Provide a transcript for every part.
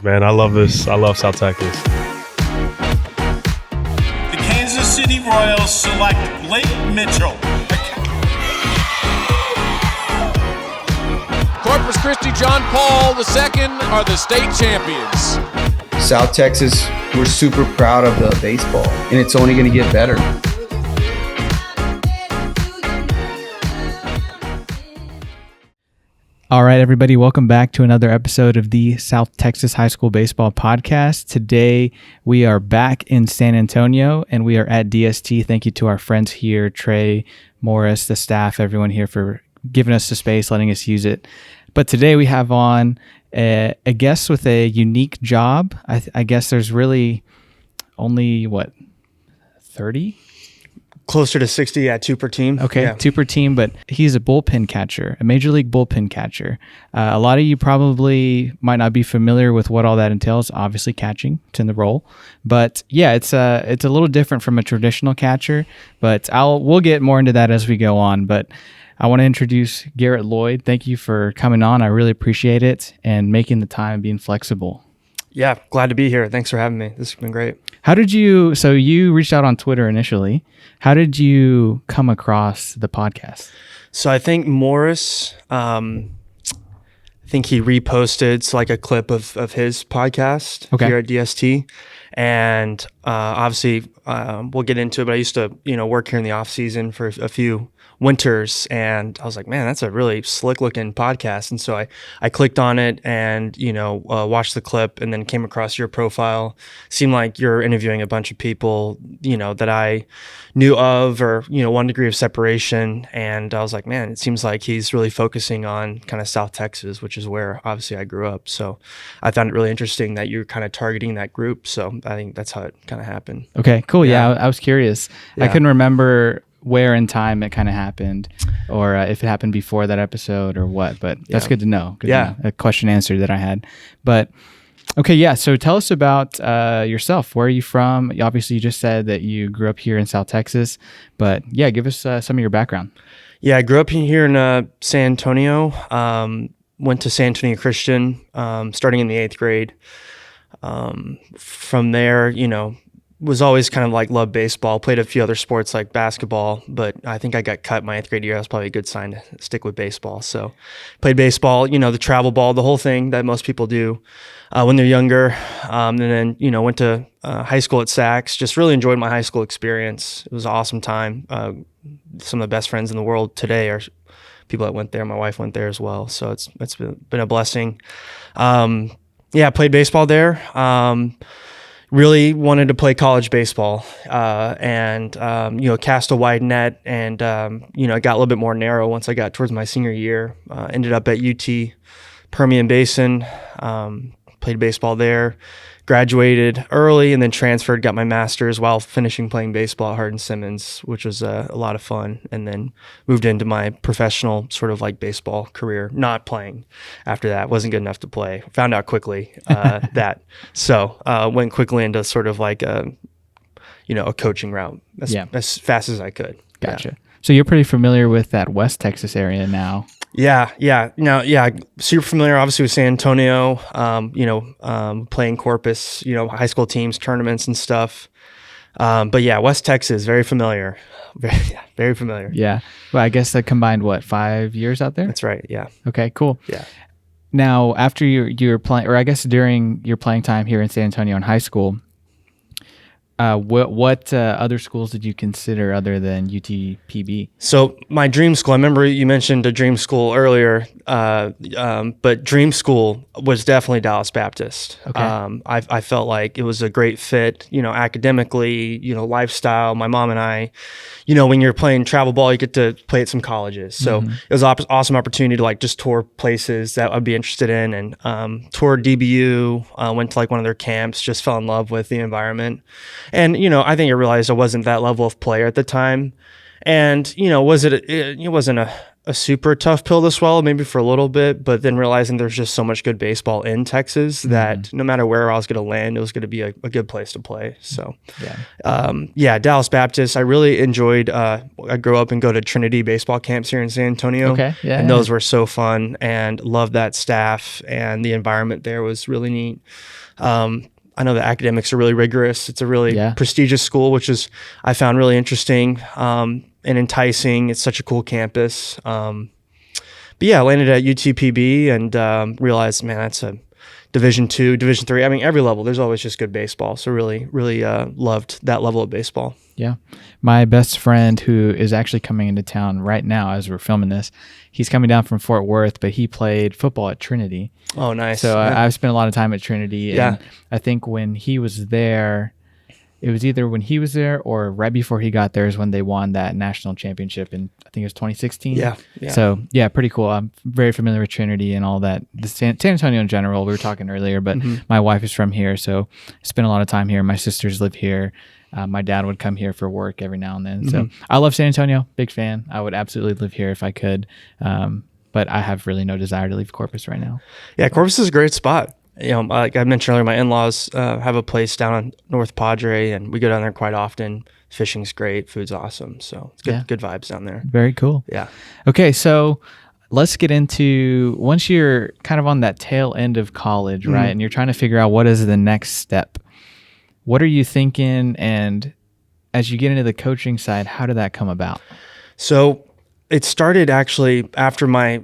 Man, I love this. I love South Texas. The Kansas City Royals select Blake Mitchell. Corpus Christi John Paul II are the state champions. South Texas, we're super proud of the baseball, and it's only going to get better. All right, everybody, welcome back to another episode of the South Texas High School Baseball Podcast. Today, we are back in San Antonio, and we are at DST. Thank you to our friends here, Trey, Morris, the staff, everyone here for giving us the space, letting us use it. But today, we have on a guest with a unique job. I guess there's really only, 30? Closer to 60, 2 per team. Okay, yeah. 2 per team, but he's a bullpen catcher, a major league bullpen catcher. A lot of you probably might not be familiar with what all that entails. Obviously, catching, it's in the role, but yeah, it's a little different from a traditional catcher. But we'll get more into that as we go on. But I want to introduce Garrett Lloyd. Thank you for coming on. I really appreciate it and making the time and being flexible. Yeah, glad to be here. Thanks for having me. This has been great. So you reached out on Twitter initially. How did you come across the podcast? So I think Morris, I think he reposted like a clip of his podcast here at DST. And obviously we'll get into it, but I used to, work here in the off season for a few winters, and I was like, man, that's a really slick looking podcast. And so I clicked on it and watched the clip, and then came across your profile. Seemed like you're interviewing a bunch of people that I knew of, or 1 degree of separation. And I was like, man, it seems like he's really focusing on kind of South Texas, which is where obviously I grew up. So I found it really interesting that you're kind of targeting that group. So I think that's how it kind of happened. Okay, cool. Yeah, I was curious. Yeah. I couldn't remember where in time it kind of happened, or if it happened before that episode or what, but that's good to know. Good to know. A question answer that I had. But okay, yeah, so tell us about yourself. Where are you from? Obviously, you just said that you grew up here in South Texas, but yeah, give us some of your background. Yeah, I grew up here in San Antonio. Went to San Antonio Christian, starting in the 8th grade. From there, was always kind of like loved baseball, played a few other sports like basketball, but I think I got cut my 8th grade year. That was probably a good sign to stick with baseball. So played baseball, the travel ball, the whole thing that most people do when they're younger. And then, went to high school at Saks. Just really enjoyed my high school experience. It was an awesome time. Some of the best friends in the world today are people that went there. My wife went there as well. So it's been a blessing. Played baseball there. Really wanted to play college baseball, and cast a wide net, and it got a little bit more narrow once I got towards my senior year. Ended up at UT-Permian Basin, played baseball there, graduated early, and then transferred, got my master's while finishing playing baseball at Hardin-Simmons, which was a lot of fun, and then moved into my professional sort of like baseball career, not playing after that. Wasn't good enough to play. Found out quickly that. So went quickly into sort of like a coaching route as fast as I could. Gotcha. Yeah. So you're pretty familiar with that West Texas area now. Yeah. Super familiar, obviously, with San Antonio. Playing Corpus, high school teams, tournaments and stuff. But yeah, West Texas, very familiar. Very familiar. Yeah. Well, I guess that combined 5 years out there? That's right. Yeah. Okay, cool. Yeah. Now, after you're playing, or I guess during your playing time here in San Antonio in high school, what other schools did you consider other than UTPB? So my dream school, I remember you mentioned a dream school earlier, but dream school was definitely Dallas Baptist. Okay. I felt like it was a great fit, academically, lifestyle. My mom and I, when you're playing travel ball, you get to play at some colleges. So it was an awesome opportunity to just tour places that I'd be interested in, and toured DBU, went to one of their camps, just fell in love with the environment. And, I think I realized I wasn't that level of player at the time. And, it wasn't a super tough pill to swallow, maybe for a little bit, but then realizing there's just so much good baseball in Texas that no matter where I was going to land, it was going to be a good place to play. So, Dallas Baptist, I really enjoyed. I grew up and go to Trinity baseball camps here in San Antonio. And those were so fun, and loved that staff, and the environment there was really neat. I know the academics are really rigorous. It's a really prestigious school, which is I found really interesting and enticing. It's such a cool campus. But yeah, I landed at UTPB and realized, man, that's a Division II, Division III. I mean, every level, there's always just good baseball. So really loved that level of baseball. Yeah. My best friend, who is actually coming into town right now as we're filming this, he's coming down from Fort Worth, but he played football at Trinity. Oh, nice. So I've spent a lot of time at Trinity. And I think when he was there, it was either when he was there or right before he got there is when they won that national championship in, I think it was 2016. Yeah. So, yeah, pretty cool. I'm very familiar with Trinity and all that. The San Antonio in general, we were talking earlier, but my wife is from here, so I spent a lot of time here. My sisters live here. My dad would come here for work every now and then. So I love San Antonio, big fan. I would absolutely live here if I could, but I have really no desire to leave Corpus right now. Yeah, Corpus is a great spot. Like I mentioned earlier, my in-laws have a place down on North Padre, and we go down there quite often. Fishing's great, food's awesome, so it's good vibes down there. Very cool. Yeah. Okay, so let's get into, once you're kind of on that tail end of college, right, and you're trying to figure out what is the next step, what are you thinking? And as you get into the coaching side, how did that come about? So it started actually after my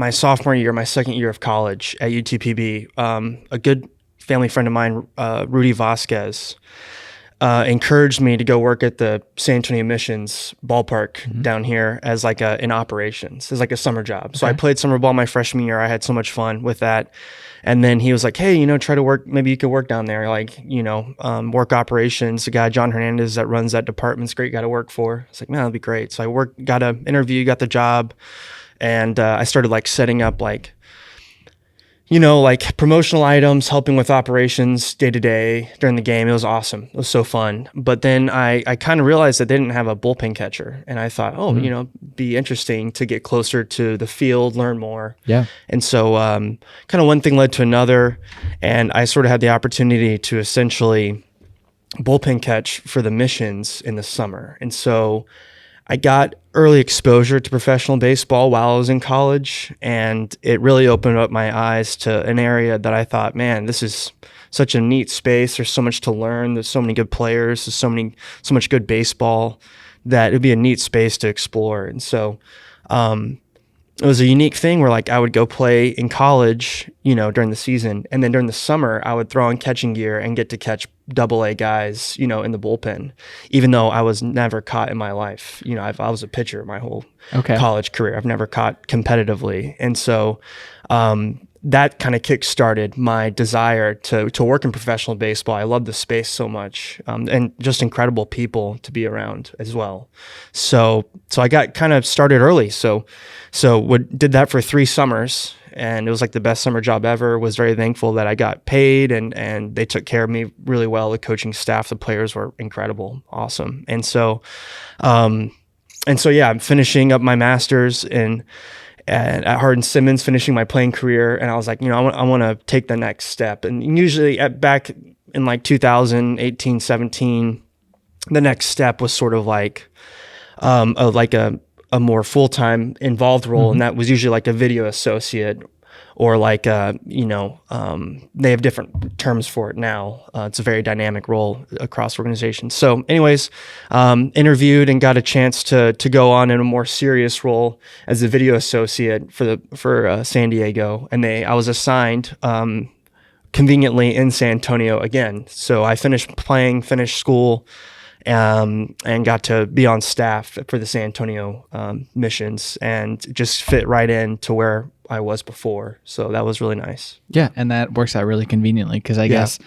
sophomore year, my second year of college at UTPB. A good family friend of mine, Rudy Vasquez, encouraged me to go work at the San Antonio Missions ballpark down here as like in operations, as like a summer job. So I played summer ball my freshman year. I had so much fun with that. And then he was like, hey, try to work, maybe you could work down there, like, work operations. The guy, John Hernandez, that runs that department's great guy to work for. I was like, man, that'd be great. So I got an interview, got the job. And I started like setting up like promotional items, helping with operations day to day during the game. It was awesome. It was so fun. But then I kind of realized that they didn't have a bullpen catcher. And I thought, be interesting to get closer to the field, learn more. Yeah. And so kind of one thing led to another. And I sort of had the opportunity to essentially bullpen catch for the Missions in the summer. And so I got early exposure to professional baseball while I was in college, and it really opened up my eyes to an area that I thought, man, this is such a neat space. There's so much to learn. There's so many good players. There's so much good baseball that it'd be a neat space to explore. And so it was a unique thing where like I would go play in college, during the season, and then during the summer I would throw on catching gear and get to catch AA guys, in the bullpen, even though I was never caught in my life. I was a pitcher my whole college career. I've never caught competitively. And so that kind of kick-started my desire to work in professional baseball. I love the space so much, and just incredible people to be around as well. So I got kind of started early. So did that for 3 summers, and it was like the best summer job ever. Was very thankful that I got paid, and they took care of me really well. The coaching staff, the players were incredible, awesome. And so I'm finishing up my master's at Hardin-Simmons, finishing my playing career, and I was like, I want to take the next step. And usually back in like 2018, 17, the next step was sort of like a more full-time involved role, and that was usually like a video associate, or like they have different terms for it now. It's a very dynamic role across organizations. So anyways, interviewed and got a chance to go on in a more serious role as a video associate for San Diego, and I was assigned conveniently in San Antonio again. So I finished school, and got to be on staff for the San Antonio Missions, and just fit right in to where I was before. So that was really nice. Yeah, and that works out really conveniently because I guess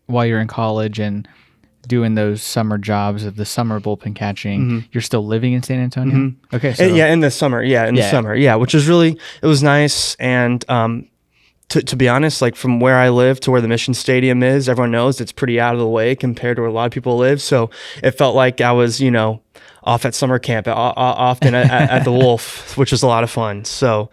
while you're in college and doing those summer jobs of the summer bullpen catching, you're still living in San Antonio? Okay. So in the summer. Yeah, in the summer. Yeah, which was really, it was nice. And to be honest, like from where I live to where the Mission Stadium is, everyone knows it's pretty out of the way compared to where a lot of people live. So it felt like I was, off at summer camp, often at the Wolf, which was a lot of fun. So,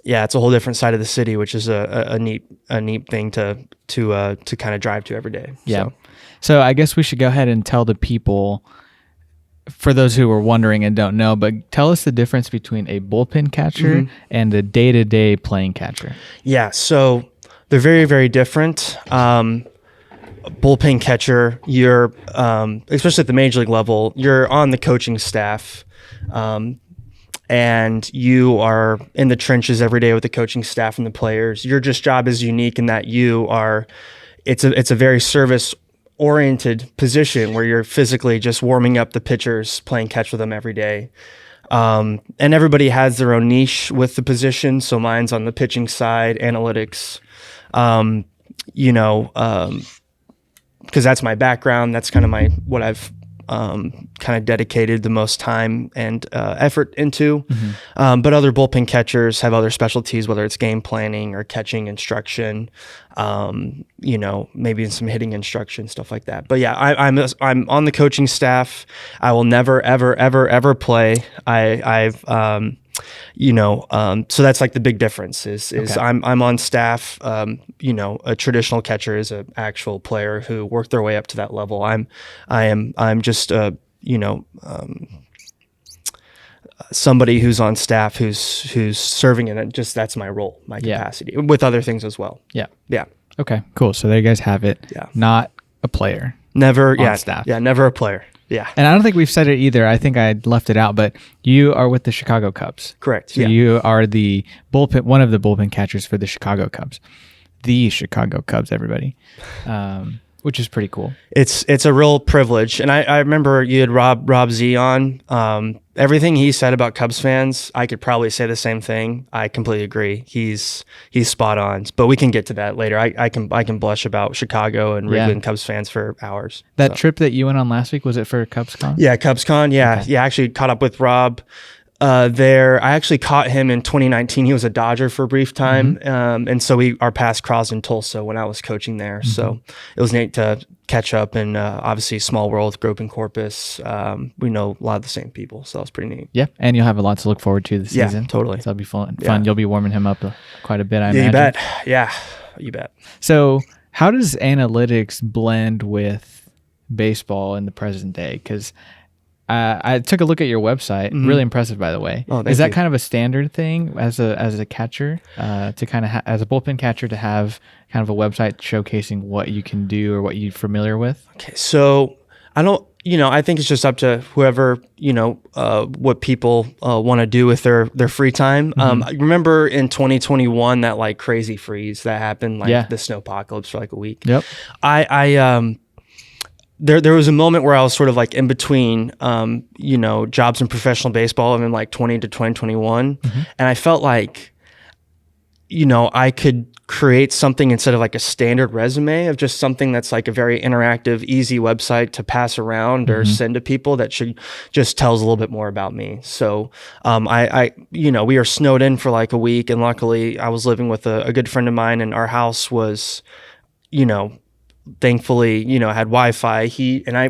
it's a whole different side of the city, which is a neat thing to kind of drive to every day. Yeah. So I guess we should go ahead and tell the people, for those who are wondering and don't know, but tell us the difference between a bullpen catcher and a day-to-day playing catcher. Yeah, so they're very, very different. Bullpen catcher, you're, especially at the major league level, you're on the coaching staff, and you are in the trenches every day with the coaching staff and the players. Your job is unique in that it's a very service-oriented position where you're physically just warming up the pitchers, playing catch with them every day. And everybody has their own niche with the position. So mine's on the pitching side, analytics, because that's my background. That's kind of what I've kind of dedicated the most time and effort into. But other bullpen catchers have other specialties, whether it's game planning or catching instruction, maybe some hitting instruction, stuff like that. But yeah, I'm on the coaching staff. I will never, ever, ever, ever play. So that's like the big difference is okay. I'm on staff. A traditional catcher is an actual player who worked their way up to that level. I'm just somebody who's on staff who's serving, and that's my role, my capacity, with other things as well. Yeah. Okay, cool. So there you guys have it. Yeah. Not a player. Never. On staff. Yeah. Never a player. Yeah. And I don't think we've said it either. I think I left it out, but you are with the Chicago Cubs. Correct. So you are the one of the bullpen catchers for the Chicago Cubs. The Chicago Cubs, everybody. Which is pretty cool. It's a real privilege. And I remember you had Rob Z on. Everything he said about Cubs fans, I could probably say the same thing. I completely agree. He's spot on. But we can get to that later. I can blush about Chicago and Wrigley and Cubs fans for hours. That trip that you went on last week, was it for CubsCon? Yeah, CubsCon. Yeah. Okay. Yeah, I actually caught up with Rob there. I actually caught him in 2019. He was a Dodger for a brief time. And so our paths crossed in Tulsa when I was coaching there. So it was neat to catch up, and obviously small world, grew up in Corpus. We know a lot of the same people, so it's pretty neat. Yeah, and you'll have a lot to look forward to this season. Yeah, totally. So that'll be fun. You'll be warming him up quite a bit, I imagine. You bet. Yeah, you bet. So how does analytics blend with baseball in the present day? Because I took a look at your website. Really impressive, by the way. Oh, is that kind of a standard thing as a catcher to kind of as a bullpen catcher to have kind of a website showcasing what you can do or what you're familiar with? Okay, so I think it's just up to whoever what people want to do with their free time. I remember in 2021 that like crazy freeze that happened, like the snowpocalypse for like a week. Yep. There was a moment where I was sort of like in between, jobs in professional baseball and in like 20 to 2021. And I felt like, I could create something instead of like a standard resume of just something that's like a very interactive, easy website to pass around or send to people that just tells a little bit more about me. So, we were snowed in for like a week, and luckily I was living with a good friend of mine, and our house was, thankfully, had Wi-Fi.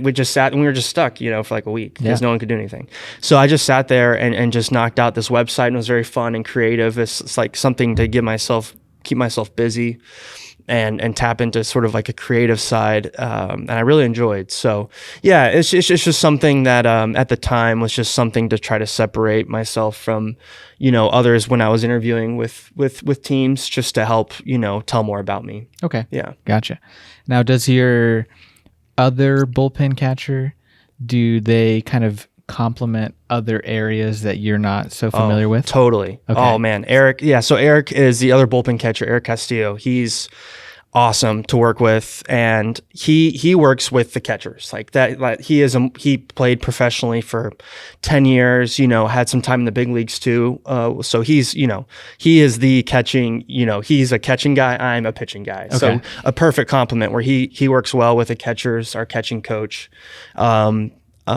We just sat and we were just stuck, for like a week because no one could do anything. So I just sat there and just knocked out this website, and it was very fun and creative. It's like something to keep myself busy and tap into sort of like a creative side. And I really enjoyed. So yeah, it's just something that at the time was just something to try to separate myself from, others when I was interviewing with teams, just to help, tell more about me. Okay. Yeah. Gotcha. Now, does your other bullpen catcher, do they kind of complement other areas that you're not so familiar with? Totally. Okay. Oh man, Eric. Yeah. So Eric is the other bullpen catcher, Eric Castillo. He's awesome to work with, and he works with the catchers like that. Like he played professionally for 10 years, had some time in the big leagues too. So he's, he is the catching, he's a catching guy. I'm a pitching guy. Okay. So a perfect complement where he works well with the catchers, our catching coach.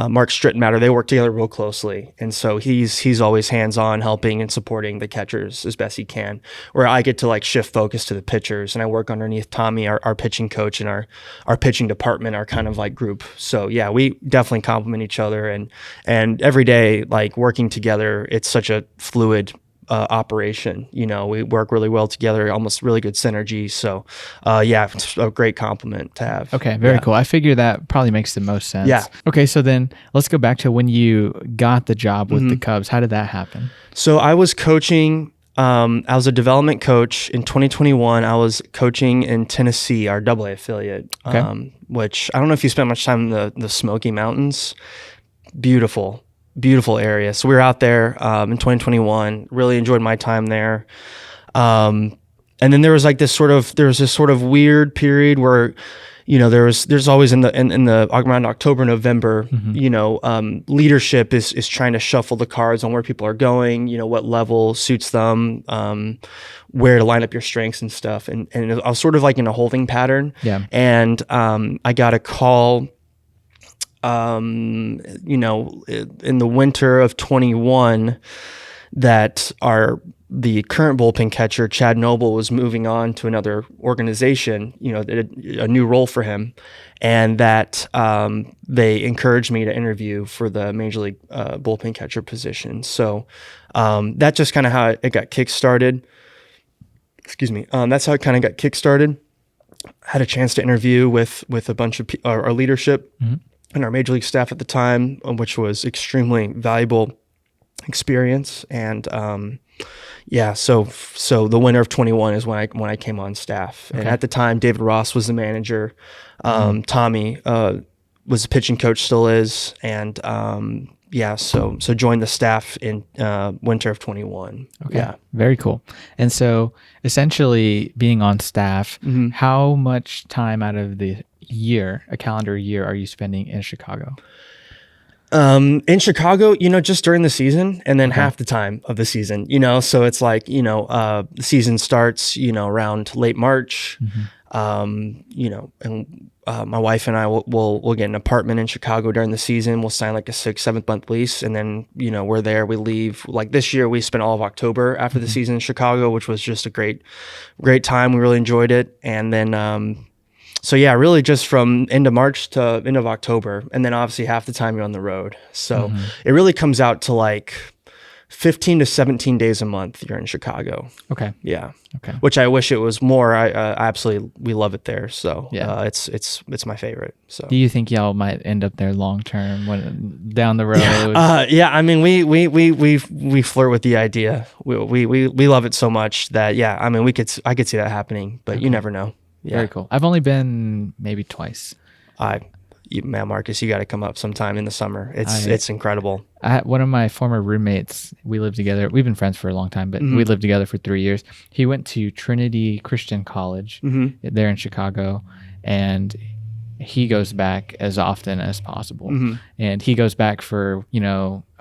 Mark Strittenmatter, they work together real closely. And so he's always hands-on, helping and supporting the catchers as best he can, where I get to like shift focus to the pitchers, and I work underneath Tommy, our pitching coach, and our pitching department, our kind of like group. So yeah, we definitely complement each other, and every day, like working together, it's such a fluid operation. We work really well together, almost really good synergy. So yeah, it's a great compliment to have. Okay, very cool. I figure that probably makes the most sense. Yeah. Okay, so then let's go back to when you got the job with the Cubs. How did that happen? So I was coaching, I was a development coach in 2021. I was coaching in Tennessee, our AA affiliate, which I don't know if you spent much time in the Smoky Mountains. Beautiful area. So we were out there in 2021. Really enjoyed my time there. And then there was this sort of weird period where, there's always in the around October, November, leadership is trying to shuffle the cards on where people are going, what level suits them, where to line up your strengths and stuff. And I was sort of like in a holding pattern. Yeah. And I got a call in the winter of 21 that the current bullpen catcher, Chad Noble, was moving on to another organization, a new role for him, and that they encouraged me to interview for the Major League bullpen catcher position. So that's just kind of how it got kick-started. Excuse me. That's how it kind of got kick-started. Had a chance to interview with a bunch of our leadership and our major league staff at the time, which was extremely valuable experience. And so the winter of 21 is when I came on staff. Okay. And at the time, David Ross was the manager. Tommy was the pitching coach, still is. And so joined the staff in winter of 21. Okay. Yeah. Very cool. And so essentially being on staff, how much time out of the year, a calendar year, are you spending in Chicago? In Chicago, just during the season, and then half the time of the season, so it's like, the season starts, around late March, and my wife and I will get an apartment in Chicago during the season. We'll sign like a 6-7 month lease, and then, we're there, we leave. Like this year, we spent all of October after the season in Chicago, which was just a great time. We really enjoyed it. And then, so yeah, really just from end of March to end of October, and then obviously half the time you're on the road. So it really comes out to like 15 to 17 days a month you're in Chicago. Okay. Yeah. Okay. Which I wish it was more. We love it there. So yeah, it's my favorite. So do you think y'all might end up there long term when down the road? Yeah. I mean, we flirt with the idea. We love it so much that I mean, I could see that happening, but you never know. Yeah. Very cool. I've only been maybe twice. Man, Marcus, you got to come up sometime in the summer. It's incredible. One of my former roommates, we lived together. We've been friends for a long time, but we lived together for 3 years. He went to Trinity Christian College there in Chicago, and he goes back as often as possible. And he goes back for,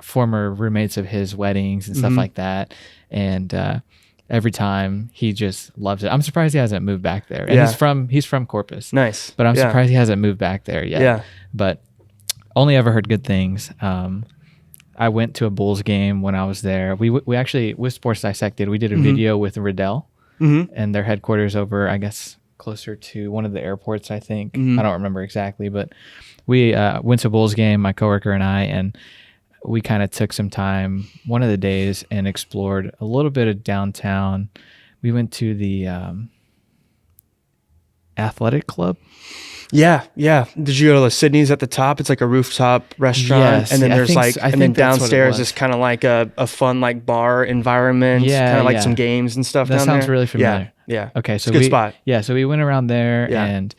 former roommates of his weddings and stuff like that. And every time he just loves it. I'm surprised he hasn't moved back there. And he's from Corpus. Nice. But I'm surprised he hasn't moved back there yet. Yeah. But only ever heard good things. I went to a Bulls game when I was there. We actually, with Sports Dissected, we did a video with Riddell and their headquarters over, I guess, closer to one of the airports, I think. I don't remember exactly, but we went to a Bulls game, my coworker and I, and we kind of took some time one of the days and explored a little bit of downtown. We went to the athletic club. Yeah. Did you go to the Sydney's at the top? It's like a rooftop restaurant. Yes, and then and then downstairs is kind of like a fun like bar environment. Yeah. Kind of like some games and stuff down there. That sounds really familiar. Yeah. Okay. So it's a good spot. Yeah. So we went around there and,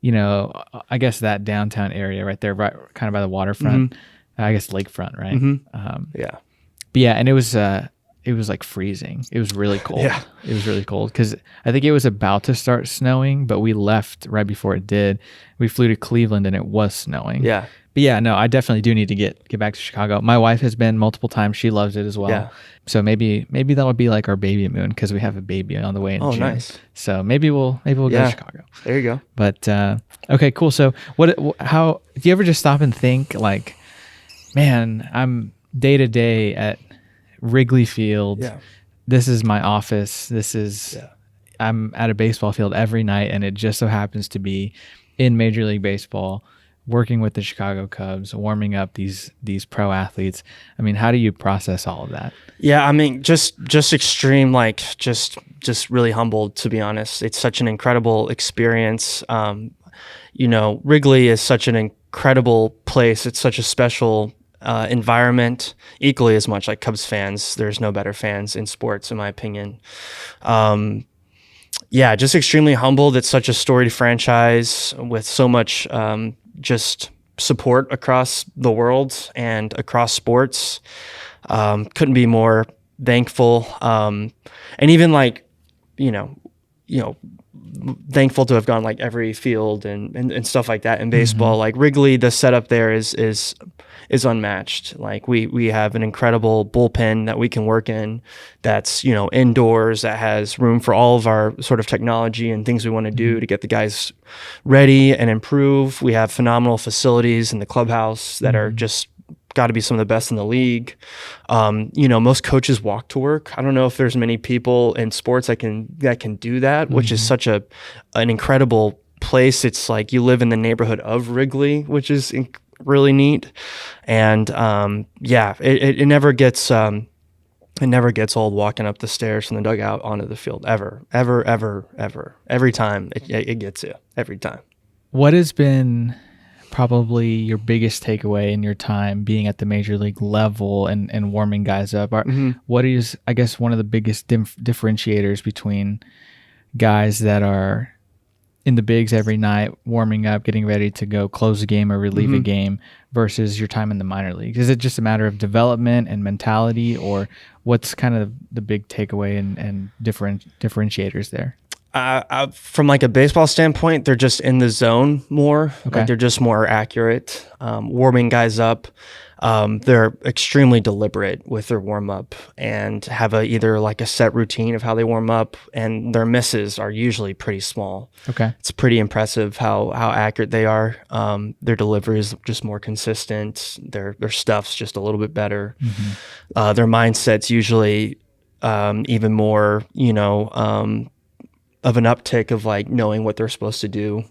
I guess that downtown area right there, right, kind of by the waterfront. I guess lakefront, right? Yeah. But yeah, and it was like freezing. It was really cold. Yeah. It was really cold because I think it was about to start snowing, but we left right before it did. We flew to Cleveland and it was snowing. Yeah. But yeah, no, I definitely do need to get back to Chicago. My wife has been multiple times. She loves it as well. Yeah. So maybe that'll be like our baby moon because we have a baby on the way in June. Oh, nice. So maybe we'll go to Chicago. There you go. But okay, cool. So how do you ever just stop and think like, Man, I'm day to day at Wrigley Field. Yeah. This is my office. I'm at a baseball field every night, and it just so happens to be in Major League Baseball, working with the Chicago Cubs, warming up these pro athletes. I mean, how do you process all of that? Yeah, I mean, just extreme, like just really humbled, to be honest. It's such an incredible experience. Wrigley is such an incredible place. It's such a special environment, equally as much like Cubs fans. There's no better fans in sports, in my opinion. Just extremely humbled. It's such a storied franchise with so much just support across the world and across sports. Couldn't be more thankful. And even thankful to have gone like every field and stuff like that in baseball. Mm-hmm. Like Wrigley, the setup there is unmatched. Like we have an incredible bullpen that we can work in that's, indoors, that has room for all of our sort of technology and things we want to do to get the guys ready and improve. We have phenomenal facilities in the clubhouse that are just got to be some of the best in the league. Most coaches walk to work. I don't know if there's many people in sports that can do that, which is such an incredible place. It's like you live in the neighborhood of Wrigley, which is really neat. And it never gets old walking up the stairs from the dugout onto the field ever. Every time it gets you every time. What has been probably your biggest takeaway in your time being at the major league level and warming guys up? What is, I guess, one of the biggest differentiators between guys that are in the bigs every night, warming up, getting ready to go close a game or relieve a game, versus your time in the minor leagues? Is it just a matter of development and mentality, or what's kind of the big takeaway and differentiators there? From like a baseball standpoint, they're just in the zone more. Okay. Like they're just more accurate, warming guys up. They're extremely deliberate with their warm up and have either like a set routine of how they warm up, and their misses are usually pretty small. Okay. It's pretty impressive how accurate they are. Their delivery is just more consistent. Their stuff's just a little bit better. Their mindset's usually even more, of an uptick of like knowing what they're supposed to do.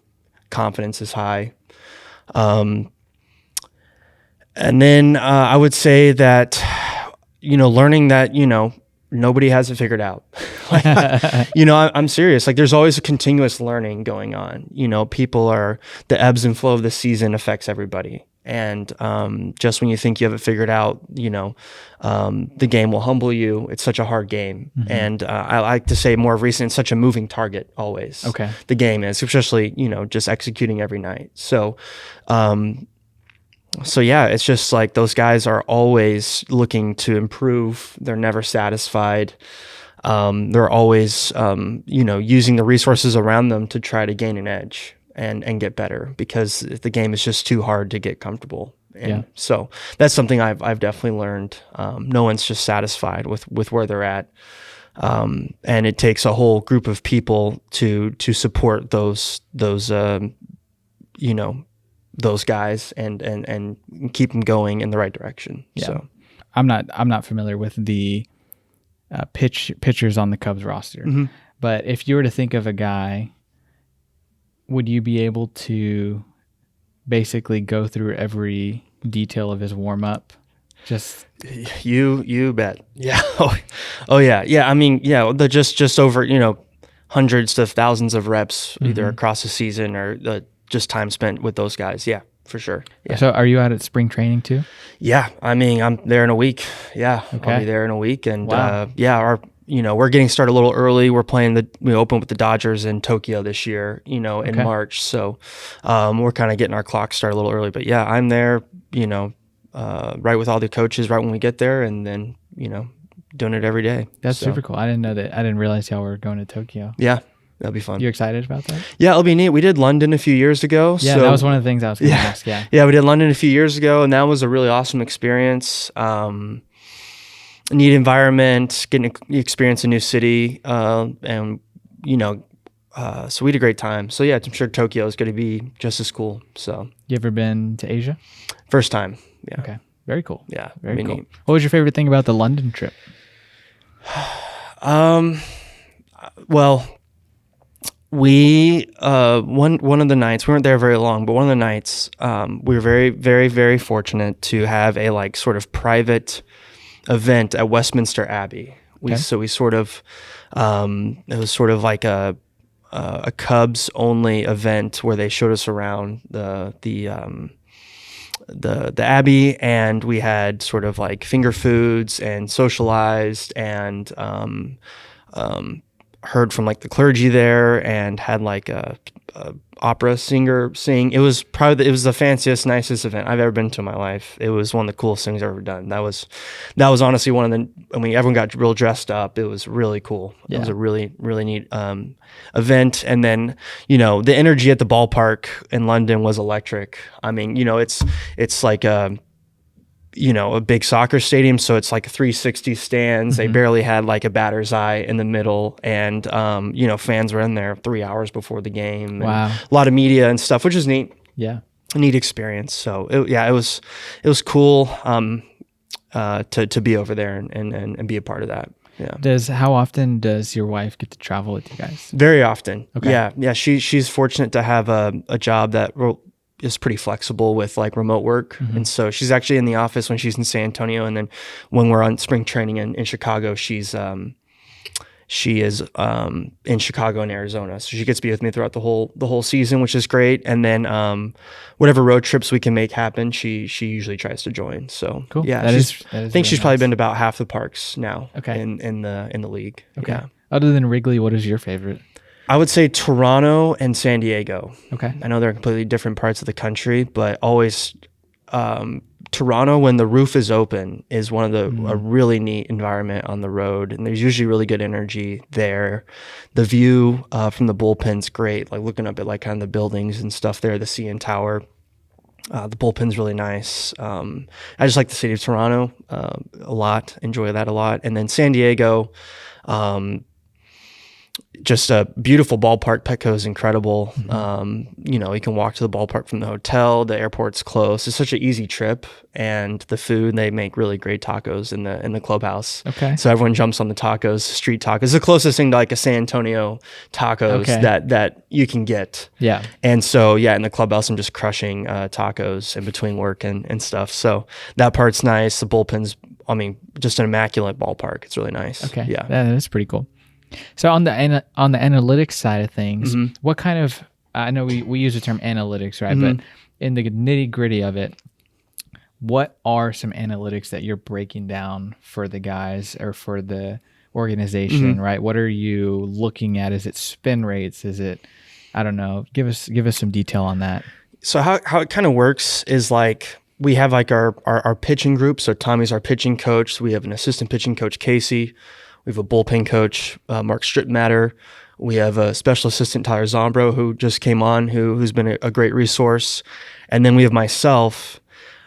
Confidence is high. And then I would say that, learning that, nobody has it figured out. I'm serious. Like there's always a continuous learning going on. The ebbs and flow of the season affects everybody. And just when you think you have it figured out, the game will humble you. It's such a hard game. And I like to say more recent, it's such a moving target always. Okay. The game is, especially, just executing every night. So it's just like those guys are always looking to improve. They're never satisfied. They're always, using the resources around them to try to gain an edge and get better, because the game is just too hard to get comfortable. And so that's something I've definitely learned. No one's just satisfied with where they're at. And it takes a whole group of people to support those guys and keep them going in the right direction. Yeah. So I'm not familiar with the pitchers on the Cubs roster, but if you were to think of a guy, would you be able to basically go through every detail of his warm up? Just you bet. Yeah. Oh yeah. Yeah. I mean, the just over, hundreds to thousands of reps either across the season or just time spent with those guys. Yeah, for sure. Yeah. So are you out at spring training too? Yeah. I mean, I'm there in a week. Yeah. Okay. I'll be there in a week. And Wow. we're getting started a little early. We open with the Dodgers in Tokyo this year, in March. So we're kind of getting our clock started a little early. But yeah, I'm there, right with all the coaches right when we get there, and then, doing it every day. That's super cool. I didn't know that. I didn't realize y'all were going to Tokyo. Yeah, that'll be fun. You're excited about that? Yeah, it'll be neat. We did London a few years ago. Yeah, so, that was one of the things I was going to ask. Yeah. Yeah, we did London a few years ago, and that was a really awesome experience. Neat environment, getting to experience a new city, so we had a great time. So yeah, I'm sure Tokyo is going to be just as cool. So You ever been to Asia? first time, yeah. Okay. Very cool. Yeah, Very cool. neat. What was your favorite thing about the London trip? Well, we one of the nights, we weren't there very long, but one of the nights, we were very, very, very fortunate to have a like sort of private event at Westminster Abbey. So we sort of it was sort of like a Cubs only event where they showed us around the Abbey, and we had sort of like finger foods and socialized and heard from like the clergy there and had like a opera singer sing. It was the fanciest, nicest event I've ever been to in my life. It was one of the coolest things I've ever done. That was honestly one of the, I mean, everyone got real dressed up. It was really cool. Yeah. It was a really, really neat event. And then, you know, the energy at the ballpark in London was electric. I mean, you know, it's like a big soccer stadium, so it's like 360 stands. They barely had like a batter's eye in the middle, and fans were in there 3 hours before the game. Wow. A lot of media and stuff, which is neat. Yeah. A neat experience. So it was cool to be over there and be a part of that. Yeah. How often does your wife get to travel with you guys? Very often. Okay. Yeah. She's fortunate to have a job that is pretty flexible with like remote work. And so she's actually in the office when she's in San Antonio. And then when we're on spring training in Chicago, she is in Chicago and Arizona. So she gets to be with me throughout the whole season, which is great. And then whatever road trips we can make happen, she usually tries to join. So cool. Yeah, That is I think really she's probably nice. been to about half the parks now. Okay. in the league. Okay. Yeah. Other than Wrigley, what is your favorite? I would say Toronto and San Diego. Okay. I know they're completely different parts of the country, but always Toronto, when the roof is open, is one of a really neat environment on the road, and there's usually really good energy there. The view from the bullpen's great, like looking up at like kind of the buildings and stuff there, the CN Tower. The bullpen's really nice. I just like the city of Toronto a lot. Enjoy that a lot. And then San Diego, just a beautiful ballpark. Petco is incredible. You can walk to the ballpark from the hotel. The airport's close. It's such an easy trip, and the food, they make really great tacos in the clubhouse. Okay. So everyone jumps on the tacos, street tacos. It's the closest thing to like a San Antonio tacos Okay. that you can get. Yeah. And so, in the clubhouse, I'm just crushing tacos in between work and stuff. So that part's nice. The bullpen's, just an immaculate ballpark. It's really nice. Okay. Yeah. That's pretty cool. So on the analytics side of things, what kind of, I know we use the term analytics, right? But in the nitty gritty of it, what are some analytics that you're breaking down for the guys or for the organization, right? What are you looking at? Is it spin rates? Is it, I don't know, give us some detail on that. So how it kind of works is like, we have like our pitching group. So Tommy's our pitching coach. We have an assistant pitching coach, Casey. We have a bullpen coach, Mark Stripmatter. We have a special assistant, Tyler Zombro, who just came on, who's been a great resource. And then we have myself.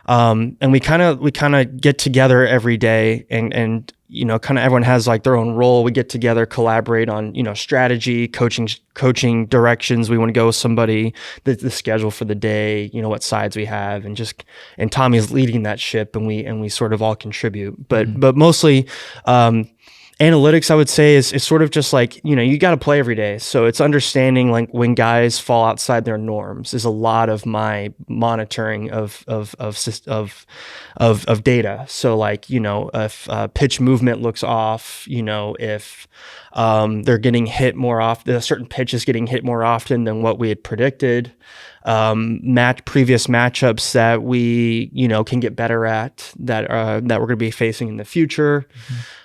And we kind of get together every day and kind of everyone has like their own role. We get together, collaborate on, strategy, coaching directions. We want to go with somebody, the schedule for the day, what sides we have, and Tommy's leading that ship, and we sort of all contribute. But mostly, analytics, I would say, is sort of just like, you got to play every day. So it's understanding like when guys fall outside their norms is a lot of my monitoring of data. So like, if pitch movement looks off, if they're getting hit more often, a certain pitch is getting hit more often than what we had predicted. Previous matchups that we, can get better at that we're going to be facing in the future.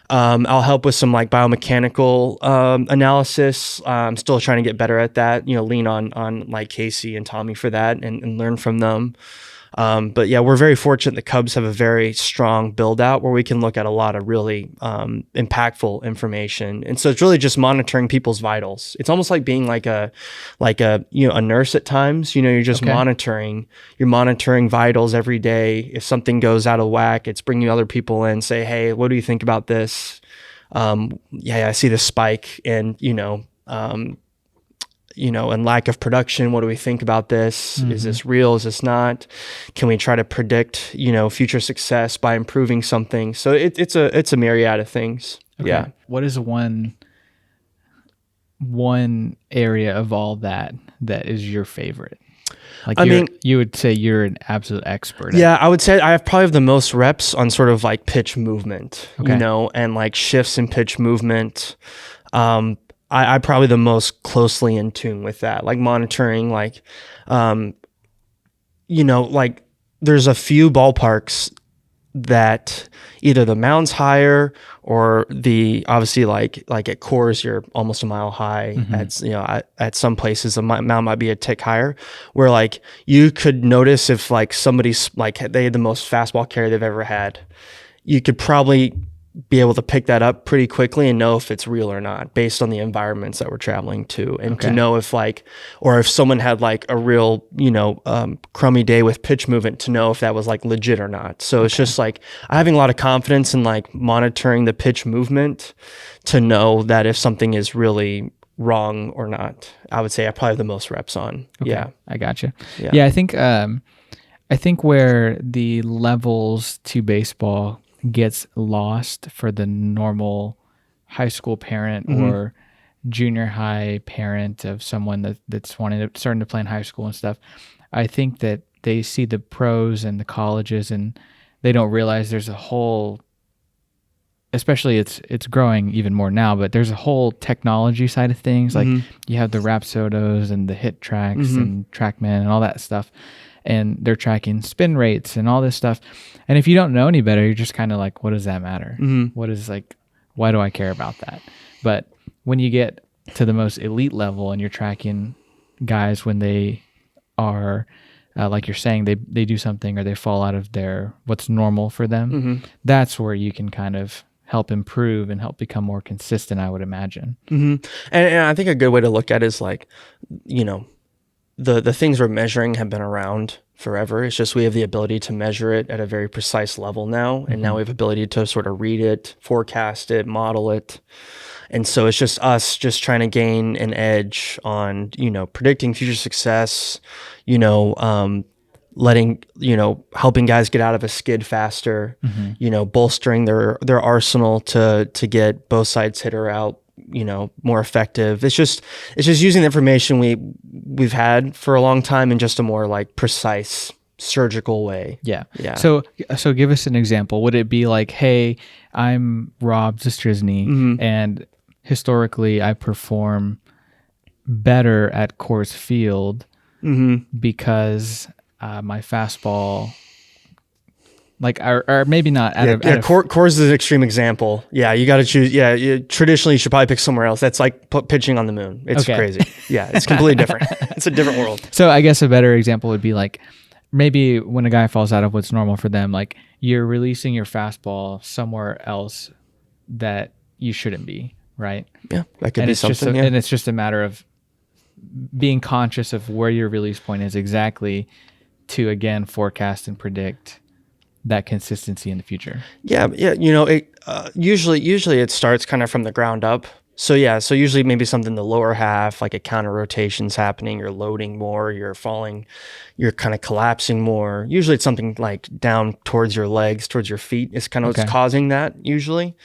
I'll help with some like biomechanical analysis. I'm still trying to get better at that, lean on like Casey and Tommy for that and learn from them. But yeah, we're very fortunate. The Cubs have a very strong build out where we can look at a lot of really impactful information. And so it's really just monitoring people's vitals. It's almost like being like a nurse at times. You're just monitoring vitals every day. If something goes out of whack, it's bringing other people in, say, hey, what do you think about this? I see this spike, and and lack of production. What do we think about this? Is this real? Is this not? Can we try to predict, future success by improving something? So it's a myriad of things. Okay. Yeah. What is one area of all that is your favorite? Like you would say you're an absolute expert. Yeah, I would say I have probably the most reps on sort of like pitch movement, and like shifts in pitch movement. I probably the most closely in tune with that, like monitoring, like, like there's a few ballparks that either the mound's higher or obviously like at Coors you're almost a mile high. At some places the mound might be a tick higher, where like you could notice if like somebody's like they had the most fastball carry they've ever had, you could probably be able to pick that up pretty quickly and know if it's real or not based on the environments that we're traveling to, and to know if if someone had like a real, crummy day with pitch movement, to know if that was like legit or not. So it's just like having a lot of confidence in like monitoring the pitch movement to know that if something is really wrong or not. I would say I probably have the most reps on. Okay. Yeah. I gotcha. Yeah. I think where the levels to baseball gets lost for the normal high school parent or junior high parent of someone that's starting to play in high school and stuff, I think that they see the pros and the colleges and they don't realize there's a whole, especially it's growing even more now, but there's a whole technology side of things. Like you have the Rapsodos and the Hit Tracks and TrackMan and all that stuff. And they're tracking spin rates and all this stuff. And if you don't know any better, you're just kind of like, what does that matter? What is like, why do I care about that? But when you get to the most elite level and you're tracking guys when they are, like you're saying, they do something or they fall out of what's normal for them, that's where you can kind of help improve and help become more consistent, I would imagine. And I think a good way to look at it is like, the things we're measuring have been around forever. It's just we have the ability to measure it at a very precise level now. And now we have ability to sort of read it, forecast it, model it. And so it's just us just trying to gain an edge on, predicting future success, letting, helping guys get out of a skid faster, bolstering their arsenal to get both sides hitter out, more effective. It's just using the information we've had for a long time in just a more like precise surgical way. Yeah. So give us an example. Would it be like, hey, I'm Rob Zastrizny and historically I perform better at Coors Field because my fastball, like, or maybe not. Coors is an extreme example. Yeah, you got to choose. Yeah, traditionally you should probably pick somewhere else. That's like pitching on the moon. It's crazy. Yeah, it's completely different. It's a different world. So I guess a better example would be like, maybe when a guy falls out of what's normal for them, like you're releasing your fastball somewhere else that you shouldn't be, right? Yeah, that could be something. And it's just a matter of being conscious of where your release point is exactly to, again, forecast and predict that consistency in the future. Yeah. It usually it starts kind of from the ground up. So usually maybe something in the lower half, like a counter rotation's happening, you're loading more, you're falling, you're kind of collapsing more. Usually it's something like down towards your legs, towards your feet is kind of what's causing that usually.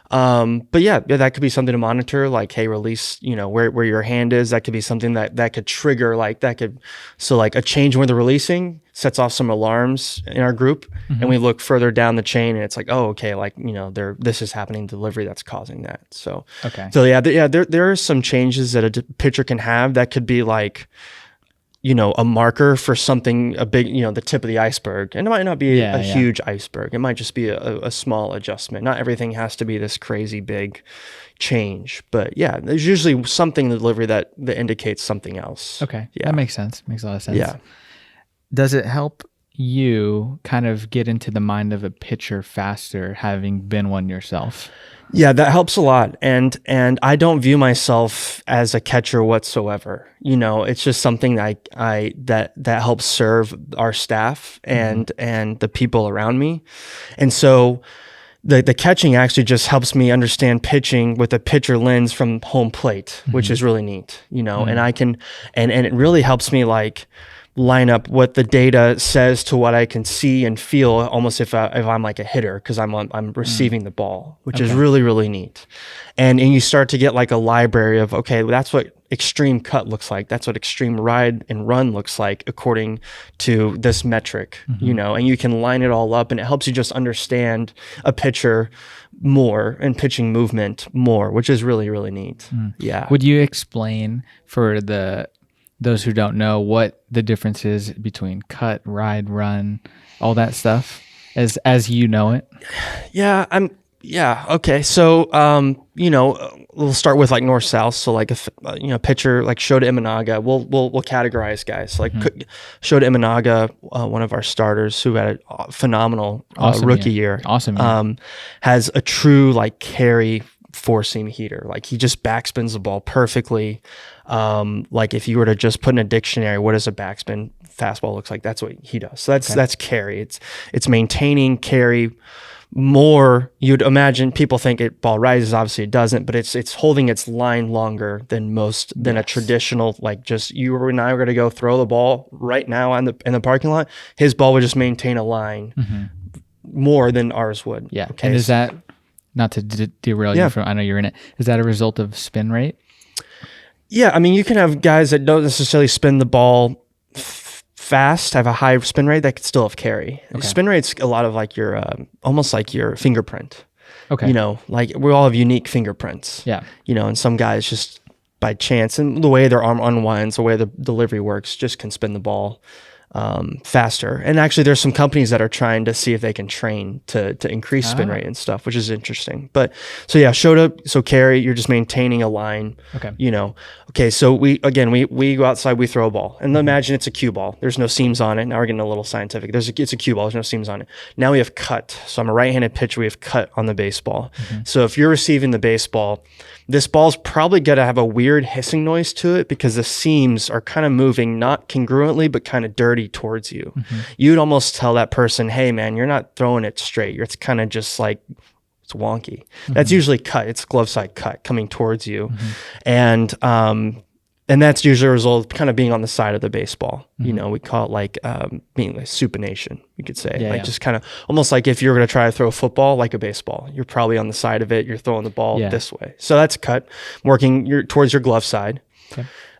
But yeah, that could be something to monitor, like, hey, release, where your hand is. That could be something that could trigger, like a change when they're releasing sets off some alarms in our group, and we look further down the chain and it's like, oh, okay, like, this is happening in delivery that's causing that. So there are some changes that a pitcher can have that could be like, a marker for something, a big, the tip of the iceberg. And it might not be a huge iceberg. It might just be a small adjustment. Not everything has to be this crazy big change. But yeah, there's usually something in the delivery that indicates something else. Okay. Yeah. That makes sense. Makes a lot of sense. Yeah. Does it help you kind of get into the mind of a pitcher faster, having been one yourself? Yeah, that helps a lot. And I don't view myself as a catcher whatsoever. It's just something that helps serve our staff and the people around me. And so the catching actually just helps me understand pitching with a pitcher lens from home plate, which is really neat, and I can, and it really helps me like line up what the data says to what I can see and feel, almost if I'm like a hitter, because I'm receiving the ball, which is really, really neat. And you start to get like a library of, okay, that's what extreme cut looks like. That's what extreme ride and run looks like according to this metric, and you can line it all up, and it helps you just understand a pitcher more and pitching movement more, which is really, really neat. Yeah. Would you explain for those who don't know what the difference is between cut, ride, run, all that stuff as you know it? Okay. So, we'll start with like north south. So like a pitcher like Shota Imanaga, we'll categorize guys like Shota Imanaga, one of our starters who had a phenomenal rookie year. Awesome year. Has a true like carry four seam heater. Like he just backspins the ball perfectly. Like if you were to just put in a dictionary, what does a backspin fastball looks like? That's what he does. So that's carry. It's maintaining carry more. You'd imagine people think ball rises. Obviously it doesn't, but it's holding its line longer than a traditional, like just you and I were going to go throw the ball right now in the parking lot. His ball would just maintain a line more than ours would. Yeah. Okay. And is that, not to derail you from, I know you're in it, is that a result of spin rate? Yeah, I mean, you can have guys that don't necessarily spin the ball fast, have a high spin rate, that could still have carry. Spin rate's a lot of like your, almost like your fingerprint. Okay. Like we all have unique fingerprints. Yeah. And some guys just by chance, and the way their arm unwinds, the way the delivery works, just can spin the ball faster. And actually there's some companies that are trying to see if they can train to increase spin rate and stuff, which is interesting. But so carry, you're just maintaining a line. Okay. So we go outside, we throw a ball, and imagine it's a cue ball. There's no seams on it. Now we're getting a little scientific. It's a cue ball. There's no seams on it. Now we have cut. So I'm a right-handed pitcher. We have cut on the baseball. So if you're receiving the baseball, this ball's probably going to have a weird hissing noise to it because the seams are kind of moving, not congruently, but kind of dirty towards you. You'd almost tell that person, hey man, you're not throwing it straight. It's kind of just like, it's wonky. That's usually cut. It's glove side cut coming towards you. And that's usually a result of kind of being on the side of the baseball. We call it like being like supination, you could say. Just kind of almost like if you're going to try to throw a football like a baseball, you're probably on the side of it. You're throwing the ball this way. So that's cut, working towards your glove side.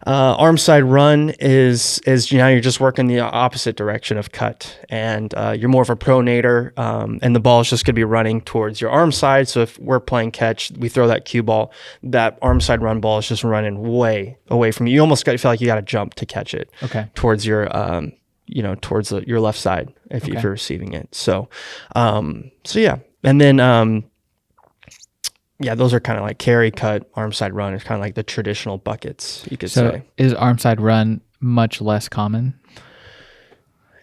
Arm side run is you're just working the opposite direction of cut, and you're more of a pronator, and the ball is just going to be running towards your arm side. So if we're playing catch, we throw that cue ball, that arm side run ball is just running way away from you. You almost feel like you got to jump to catch it towards your towards your left side if you're receiving it. So yeah, and then those are kind of like carry, cut, arm side run. It's kind of like the traditional buckets, you could say. Is arm side run much less common?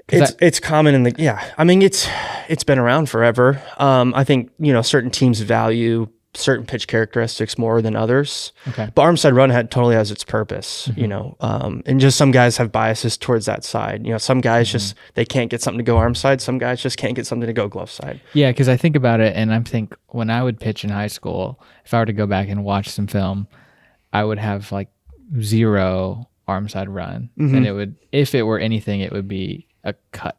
It's common in I mean, it's been around forever. I think, certain teams value certain pitch characteristics more than others. But arm side run totally has its purpose, and just some guys have biases towards that side. Some guys just, they can't get something to go arm side. Some guys just can't get something to go glove side. Yeah, because I think about it, and I think when I would pitch in high school, if I were to go back and watch some film, I would have like 0 arm side run, and it would, if it were anything, it would be a cut.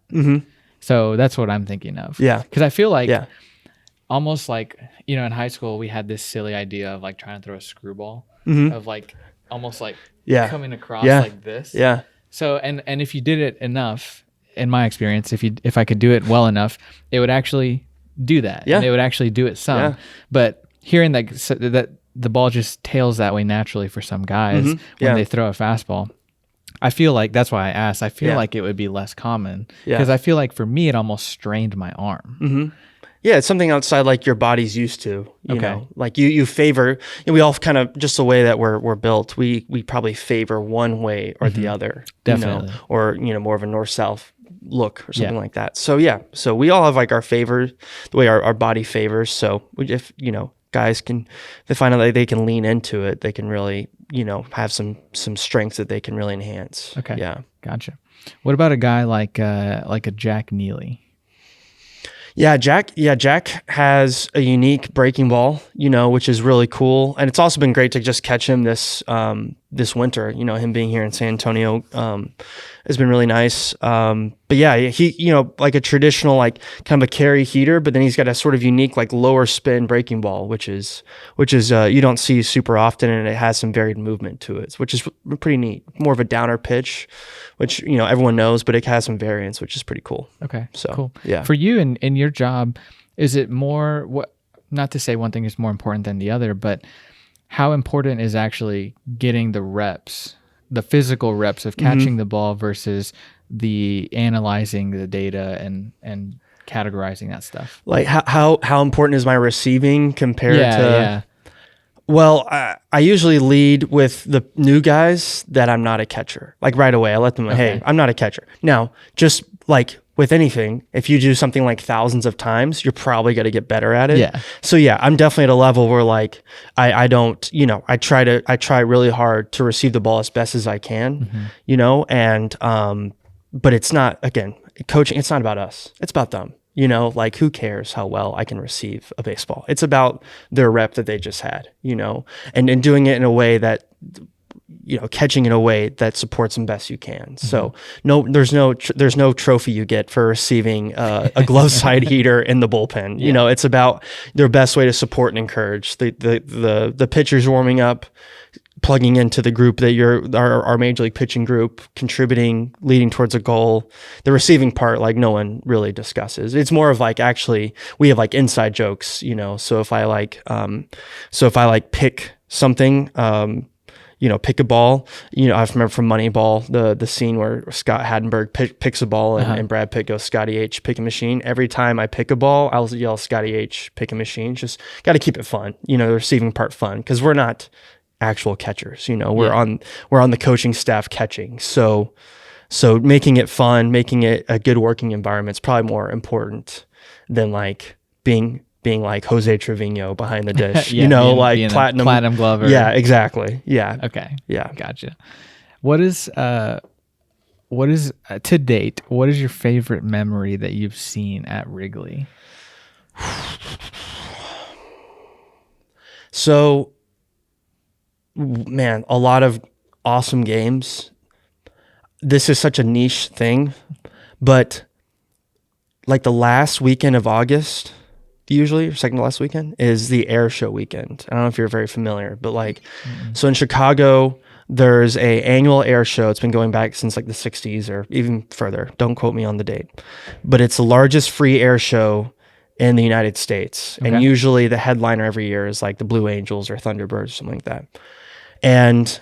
So that's what I'm thinking of. Yeah, because I feel like almost like, in high school we had this silly idea of like trying to throw a screwball, of like almost like coming across like this. So and if you did it enough, in my experience, if I could do it well enough, it would actually do that. And it would actually do it some. But hearing that the ball just tails that way naturally for some guys when they throw a fastball, I feel like that's why I asked. I feel like it would be less common because I feel like for me it almost strained my arm. Yeah, it's something outside like your body's used to, you know, like you favor, we all kind of, just the way that we're built, we probably favor one way or the other, Definitely. Or, more of a north-south look or something like that. So, so we all have like our favor, the way our body favors. So if, guys they find out that they can lean into it, they can really, have some strengths that they can really enhance. Okay. Yeah. Gotcha. What about a guy like a Jack Neely? Yeah, Jack has a unique breaking ball, which is really cool. And it's also been great to just catch him this winter. Him being here in San Antonio has been really nice. But yeah, he, like a traditional, like kind of a carry heater, but then he's got a sort of unique, like lower spin breaking ball, which is you don't see super often, and it has some varied movement to it, which is pretty neat. More of a downer pitch, which, everyone knows, but it has some variance, which is pretty cool. Okay. So cool. Yeah. For you in your job, is it more not to say one thing is more important than the other, but how important is actually getting the reps, the physical reps of catching the ball versus the analyzing the data and categorizing that stuff? Like how important is my receiving compared to? Yeah. Well, I usually lead with the new guys that I'm not a catcher. Like right away, I let them, hey, I'm not a catcher. Now, just like with anything, if you do something like thousands of times, you're probably going to get better at it. Yeah. So yeah, I'm definitely at a level where like I don't, I try really hard to receive the ball as best as I can, and but it's not, again, coaching, it's not about us. It's about them. Like who cares how well I can receive a baseball? It's about their rep that they just had, and doing it in a way that, catching in a way that supports them best you can. So there's no trophy you get for receiving a glove side heater in the bullpen. It's about their best way to support and encourage the pitchers warming up, plugging into the group that our major league pitching group, contributing, leading towards a goal. The receiving part, like no one really discusses. It's more of like, actually, we have like inside jokes, So if I pick something, pick a ball, I remember from Moneyball, the scene where Scott Hadenberg picks a ball and Brad Pitt goes, Scotty H, pick a machine. Every time I pick a ball, I'll yell, Scotty H, pick a machine. Just got to keep it fun, the receiving part fun, because we're not actual catchers, we're on the coaching staff catching. So making it fun, making it a good working environment is probably more important than like being like Jose Trevino behind the dish, being platinum glover. Yeah, exactly. Yeah. Okay. Yeah. Gotcha. What is to date, what is your favorite memory that you've seen at Wrigley? So, man, a lot of awesome games. This is such a niche thing, but like the last weekend of August, usually, or second to last weekend, is the air show weekend. I don't know if you're very familiar, but like, so in Chicago, there's a annual air show. It's been going back since like the 60s or even further. Don't quote me on the date, but it's the largest free air show in the United States. Okay. And usually the headliner every year is like the Blue Angels or Thunderbirds or something like that. And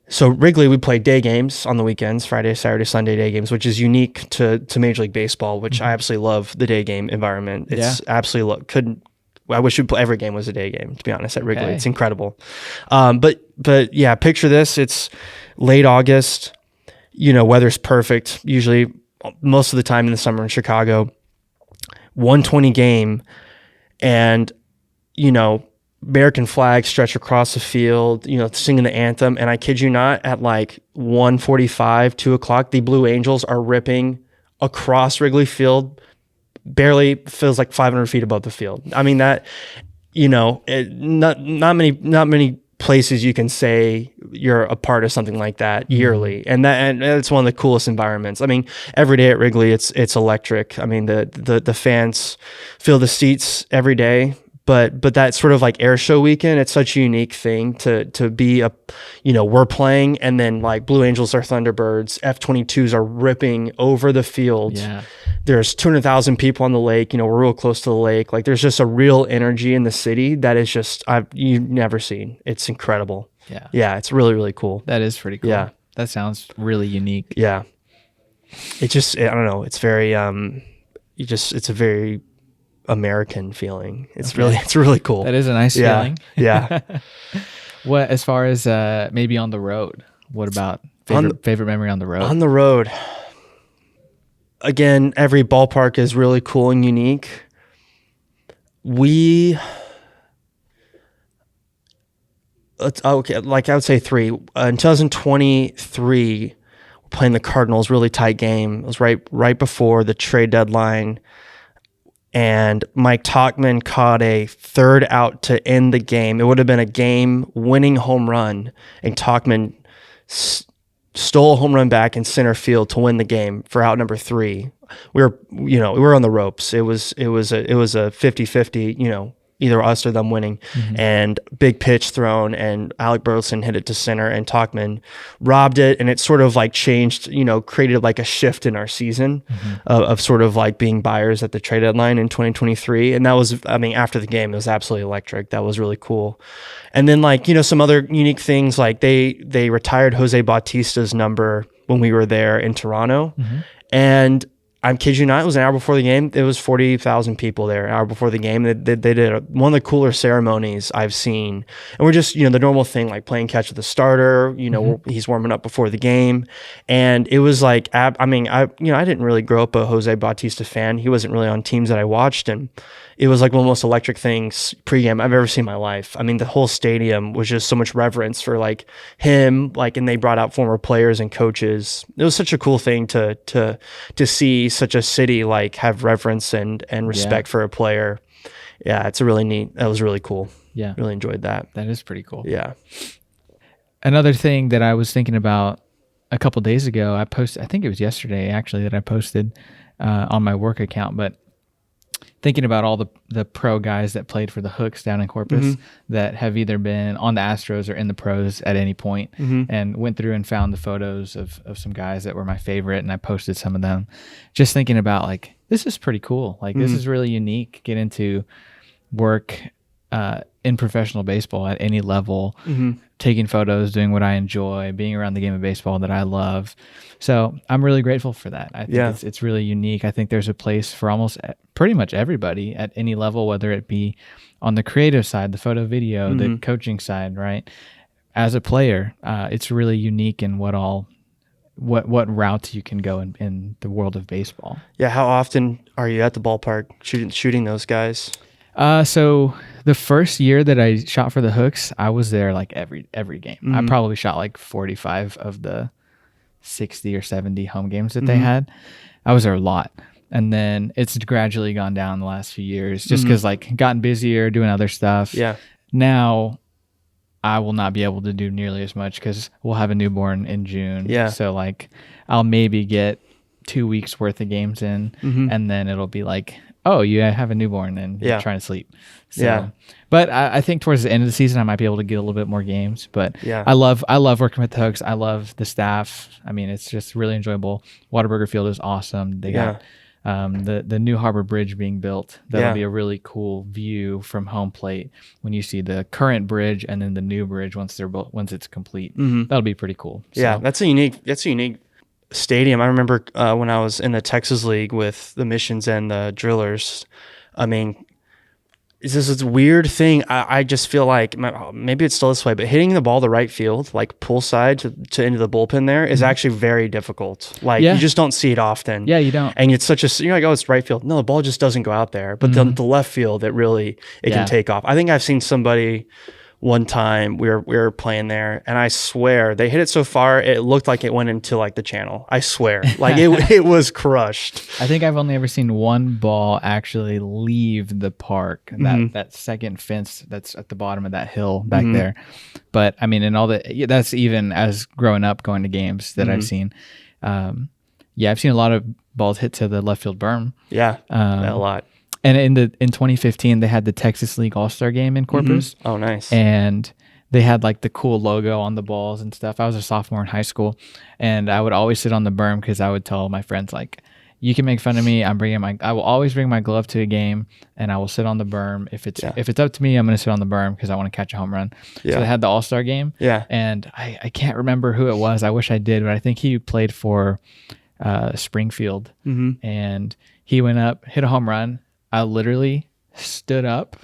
so Wrigley, we play day games on the weekends, Friday, Saturday, Sunday day games, which is unique to Major League Baseball, which I absolutely love the day game environment. It's absolutely I wish every game was a day game, to be honest, at Wrigley. Okay. It's incredible. But yeah, picture this. It's late August, weather's perfect. Usually most of the time in the summer in Chicago, 120 game, and, American flags stretch across the field, singing the anthem. And I kid you not, at like 1:45, 2 o'clock, the Blue Angels are ripping across Wrigley Field, barely feels like 500 feet above the field. I mean, that, not many places you can say you're a part of something like that yearly. And that's one of the coolest environments. I mean, every day at Wrigley, it's electric. I mean, the fans fill the seats every day. But that sort of like air show weekend, it's such a unique thing to be we're playing, and then like Blue Angels are Thunderbirds, F-22s are ripping over the field. Yeah. There's 200,000 people on the lake. We're real close to the lake. Like there's just a real energy in the city that is just you've never seen. It's incredible. Yeah. Yeah. It's really, really cool. That is pretty cool. Yeah. That sounds really unique. Yeah. It just, I don't know. It's very, it's a very American feeling. It's really cool. That is a nice feeling. Yeah. What, as far as maybe on the road, what about favorite memory on the road? On the road, again, every ballpark is really cool and unique. Like I would say 3. In 2023, we're playing the Cardinals, really tight game. It was right before the trade deadline. and Mike Tauchman caught a third out to end the game. It would have been a game-winning home run, and Tauchman stole a home run back in center field to win the game for out number 3. We were on the ropes. It was a 50-50, either us or them winning. And big pitch thrown, and Alec Burleson hit it to center, and Tauchman robbed it, and it sort of like changed, created like a shift in our season of sort of like being buyers at the trade deadline in 2023. And that was, after the game, it was absolutely electric. That was really cool. And then like, some other unique things, like they retired Jose Bautista's number when we were there in Toronto. And I kid you not, it was an hour before the game. It was 40,000 people there an hour before the game. They did one of the cooler ceremonies I've seen. And we're just, the normal thing, like playing catch with the starter, he's warming up before the game. And it was like, I didn't really grow up a Jose Bautista fan. He wasn't really on teams that I watched. And it was like one of the most electric things pregame I've ever seen in my life. The whole stadium was just so much reverence for like him, like, and they brought out former players and coaches. It was such a cool thing to see such a city like have reverence and respect for a player. Yeah, it's a really neat. That was really cool. Yeah, really enjoyed that. That is pretty cool. Yeah. Another thing that I was thinking about a couple days ago, I think it was yesterday actually that I posted on my work account, but thinking about all the pro guys that played for the Hooks down in Corpus that have either been on the Astros or in the pros at any point, and went through and found the photos of some guys that were my favorite, and I posted some of them. Just thinking about like, this is pretty cool. Like this is really unique. Get into work in professional baseball at any level, taking photos, doing what I enjoy, being around the game of baseball that I love. So I'm really grateful for that. I think it's really unique. I think there's a place for almost pretty much everybody at any level, whether it be on the creative side, the photo video, the coaching side, right? As a player, it's really unique in what routes you can go in the world of baseball. Yeah. How often are you at the ballpark shooting those guys? So the first year that I shot for the Hooks, I was there like every game. I probably shot like 45 of the 60 or 70 home games that they had. I was there a lot. And then it's gradually gone down the last few years just because like gotten busier doing other stuff. Yeah. Now I will not be able to do nearly as much because we'll have a newborn in June. Yeah. So like I'll maybe get 2 weeks worth of games in, and then it'll be like, oh, you have a newborn and you're trying to sleep. So, but I think towards the end of the season, I might be able to get a little bit more games. But I love working with the Hooks. I love the staff. It's just really enjoyable. Whataburger Field is awesome. They got the new Harbor Bridge being built. That'll be a really cool view from home plate when you see the current bridge and then the new bridge once it's complete. That'll be pretty cool. So. Yeah, that's a unique stadium. I remember when I was in the Texas League with the Missions and the Drillers. It's this weird thing. I just feel like maybe it's still this way, but hitting the ball the right field, like pull side to into the bullpen there is actually very difficult. Like you just don't see it often. Yeah, you don't. And it's you're like, oh, it's right field. No, the ball just doesn't go out there. But the left field, it can take off. I think I've seen somebody one time we were playing there, and I swear they hit it so far it looked like it went into like the channel. I swear, like it was crushed. I think I've only ever seen one ball actually leave the park, that second fence that's at the bottom of that hill back there. But in all that's even as growing up going to games that I've seen. I've seen a lot of balls hit to the left field berm. Yeah, a lot. And in 2015, they had the Texas League All-Star Game in Corpus. Oh, nice. And they had like the cool logo on the balls and stuff. I was a sophomore in high school, and I would always sit on the berm because I would tell my friends, like, you can make fun of me. I will always bring my glove to a game, and I will sit on the berm. If it's up to me, I'm going to sit on the berm because I want to catch a home run. Yeah. So they had the All-Star Game. Yeah. And I can't remember who it was. I wish I did, but I think he played for Springfield. And he went up, hit a home run. I literally stood up,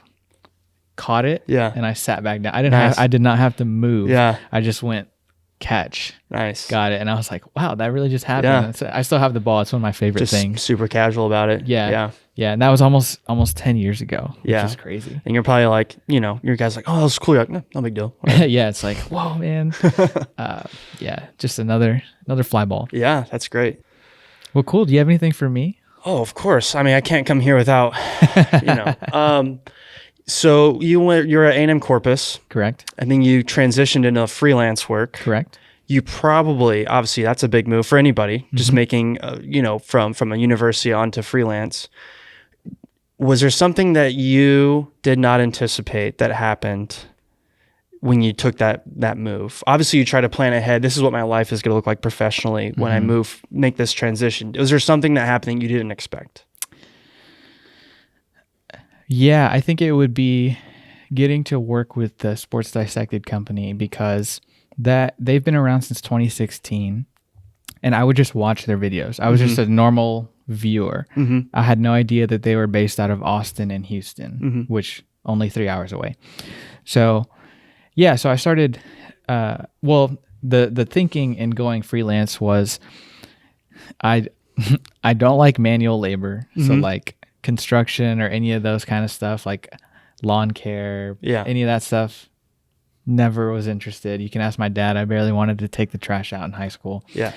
caught it, and I sat back down. I did not have to move. Yeah. I just went catch. Nice. Got it. And I was like, wow, that really just happened. Yeah. I still have the ball. It's one of my favorite things. Super casual about it. Yeah. Yeah. Yeah. And that was almost 10 years ago, which is crazy. And you're probably like, your guy's like, oh, that was cool. You're like, no big deal. Yeah. It's like, whoa, man. Just another fly ball. Yeah. That's great. Well, cool. Do you have anything for me? Oh, of course. I mean, I can't come here without, So you're at A&M Corpus. Correct. And then you transitioned into freelance work. Correct. You probably, obviously, that's a big move for anybody, just making, from a university on to freelance. Was there something that you did not anticipate that happened when you took that move? Obviously, you try to plan ahead. This is what my life is going to look like professionally when I make this transition. Was there something that happened that you didn't expect? Yeah, I think it would be getting to work with the Sports Dissected company, because they've been around since 2016, and I would just watch their videos. I was just a normal viewer. I had no idea that they were based out of Austin and Houston, which only 3 hours away. So I started, the thinking in going freelance was I don't like manual labor. So like construction or any of those kind of stuff, like lawn care, any of that stuff, never was interested. You can ask my dad. I barely wanted to take the trash out in high school. Yeah.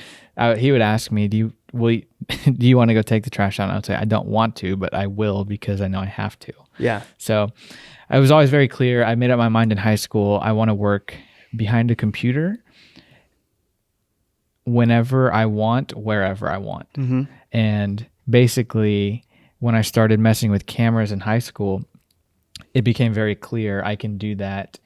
He would ask me, do you want to go take the trash out? And I would say, I don't want to, but I will because I know I have to. Yeah. So I was always very clear. I made up my mind in high school. I want to work behind a computer whenever I want, wherever I want. And basically, when I started messing with cameras in high school, it became very clear I can do that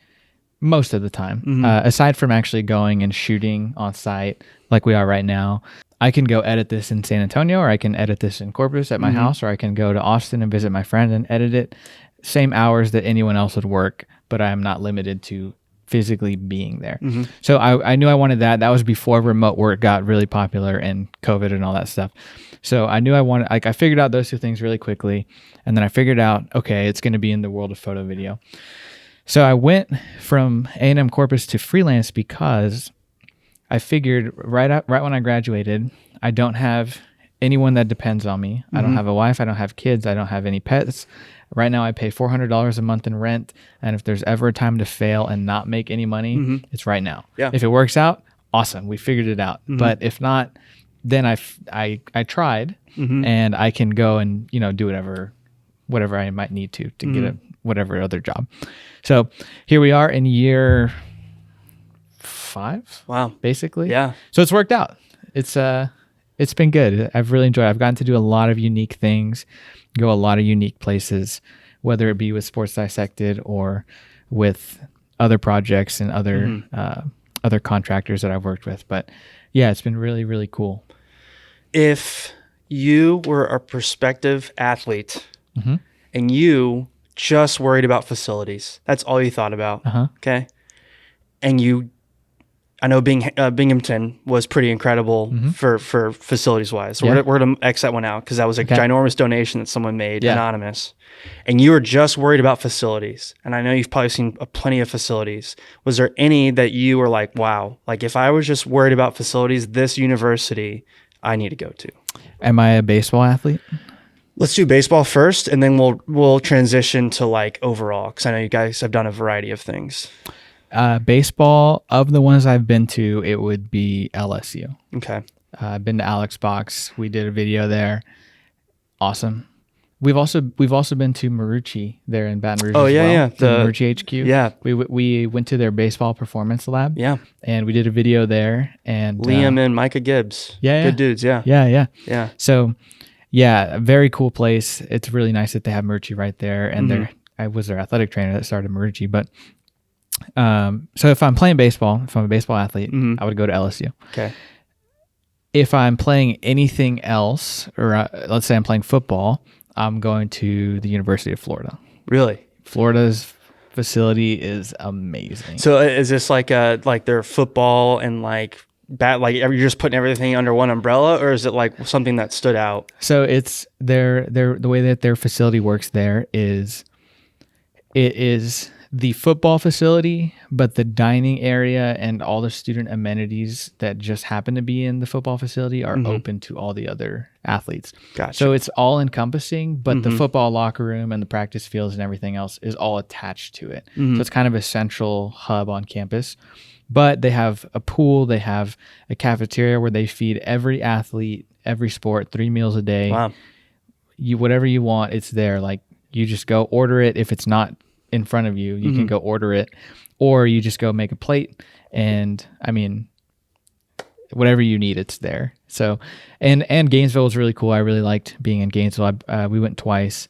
most of the time. Aside from actually going and shooting on site like we are right now, I can go edit this in San Antonio, or I can edit this in Corpus at my house, or I can go to Austin and visit my friend and edit it. Same hours that anyone else would work, but I am not limited to physically being there. So I knew I wanted that. That was before remote work got really popular and COVID and all that stuff. So I knew I wanted, I figured out those two things really quickly. And then I figured out, okay, it's going to be in the world of photo video. So I went from A&M Corpus to freelance because I figured right when I graduated, I don't have anyone that depends on me. I don't have a wife. I don't have kids. I don't have any pets. Right now I pay $400 a month in rent. And if there's ever a time to fail and not make any money, it's right now. Yeah. If it works out, awesome. We figured it out. But if not, then I tried, and I can go and, do whatever I might need to get whatever other job. So here we are in year 5. Wow. Basically. Yeah. So it's worked out. It's been good. I've really enjoyed it. I've gotten to do a lot of unique things, go a lot of unique places, whether it be with Sports Dissected or with other projects and other contractors that I've worked with. But yeah, it's been really, really cool. If you were a prospective athlete and you just worried about facilities, that's all you thought about, okay? And I know Binghamton was pretty incredible for facilities wise. So we're going to X that one out because that was a ginormous donation that someone made, anonymous. And you were just worried about facilities. And I know you've probably seen plenty of facilities. Was there any that you were like, wow, like if I was just worried about facilities, this university I need to go to? Am I a baseball athlete? Let's do baseball first, and then we'll transition to like overall, because I know you guys have done a variety of things. Baseball, of the ones I've been to, it would be LSU. Okay. I've been to Alex Box. We did a video there. Awesome. We've also been to Marucci there in Baton Rouge. Oh yeah, yeah. The Marucci HQ. Yeah. We went to their baseball performance lab. Yeah. And we did a video there. And Liam and Micah Gibbs. Yeah. Good dudes. Yeah. Yeah. Yeah. So, yeah, a very cool place. It's really nice that they have Marucci right there. And I was their athletic trainer that started Marucci, but. So if I'm playing baseball, if I'm a baseball athlete, I would go to LSU. Okay. If I'm playing anything else, or let's say I'm playing football, I'm going to the University of Florida. Really? Florida's facility is amazing. So is this like their football and like you're just putting everything under one umbrella, or is it like something that stood out? So it's the way that their facility works there is it is the football facility, but the dining area and all the student amenities that just happen to be in the football facility are open to all the other athletes. Gotcha. So it's all encompassing, but the football locker room and the practice fields and everything else is all attached to it. So it's kind of a central hub on campus. But they have a pool, they have a cafeteria where they feed every athlete, every sport, 3 meals a day. Wow. whatever you want, it's there. Like you just go order it. If it's not in front of you, you can go order it, or you just go make a plate. And I mean, whatever you need, it's there. So, and Gainesville was really cool. I really liked being in Gainesville. We went twice,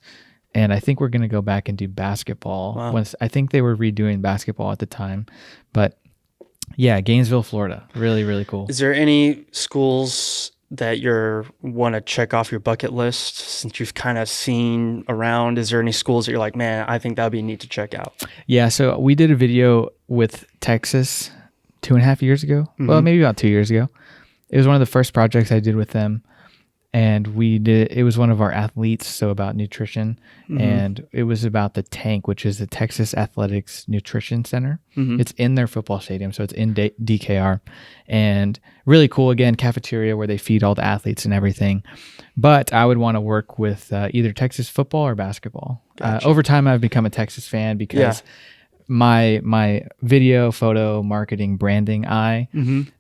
and I think we're going to go back and do basketball. Wow. Once I think they were redoing basketball at the time, but yeah, Gainesville, Florida, really, really cool. Is there any schools that you want to check off your bucket list since you've kind of seen around? Is there any schools that you're like, man, I think that would be neat to check out? Yeah, so we did a video with Texas 2.5 years ago. Well, maybe about 2 years ago. It was one of the first projects I did with them, and it was one of our athletes, so about nutrition, and it was about the Tank, which is the Texas Athletics Nutrition Center. It's in their football stadium, so it's in DKR, and really cool. Again, cafeteria where they feed all the athletes and everything. But I would want to work with either Texas football or basketball. Gotcha. Over time, I've become a Texas fan because my video, photo, marketing, branding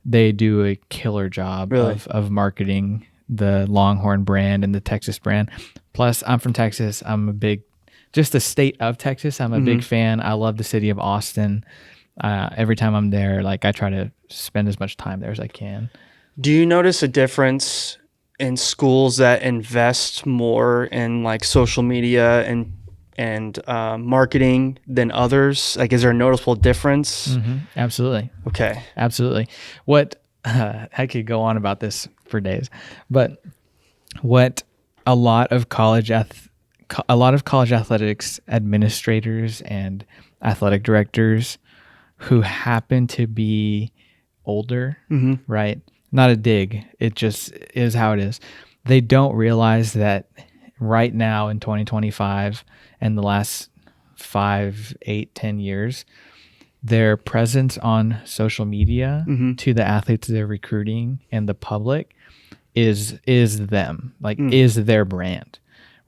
they do a killer job of marketing the Longhorn brand and the Texas brand. Plus, I'm from Texas. I'm just the state of Texas. I'm a big fan. I love the city of Austin. Every time I'm there, like I try to spend as much time there as I can. Do you notice a difference in schools that invest more in like social media and marketing than others? Like, is there a noticeable difference? Absolutely. Okay. Absolutely. What I could go on about this for days, but what a lot of college athletics administrators and athletic directors who happen to be older, right? Not a dig. It just is how it is. They don't realize that right now in 2025 and the last 5, 8, 10 years, their presence on social media to the athletes they're recruiting and the public is them, like is their brand,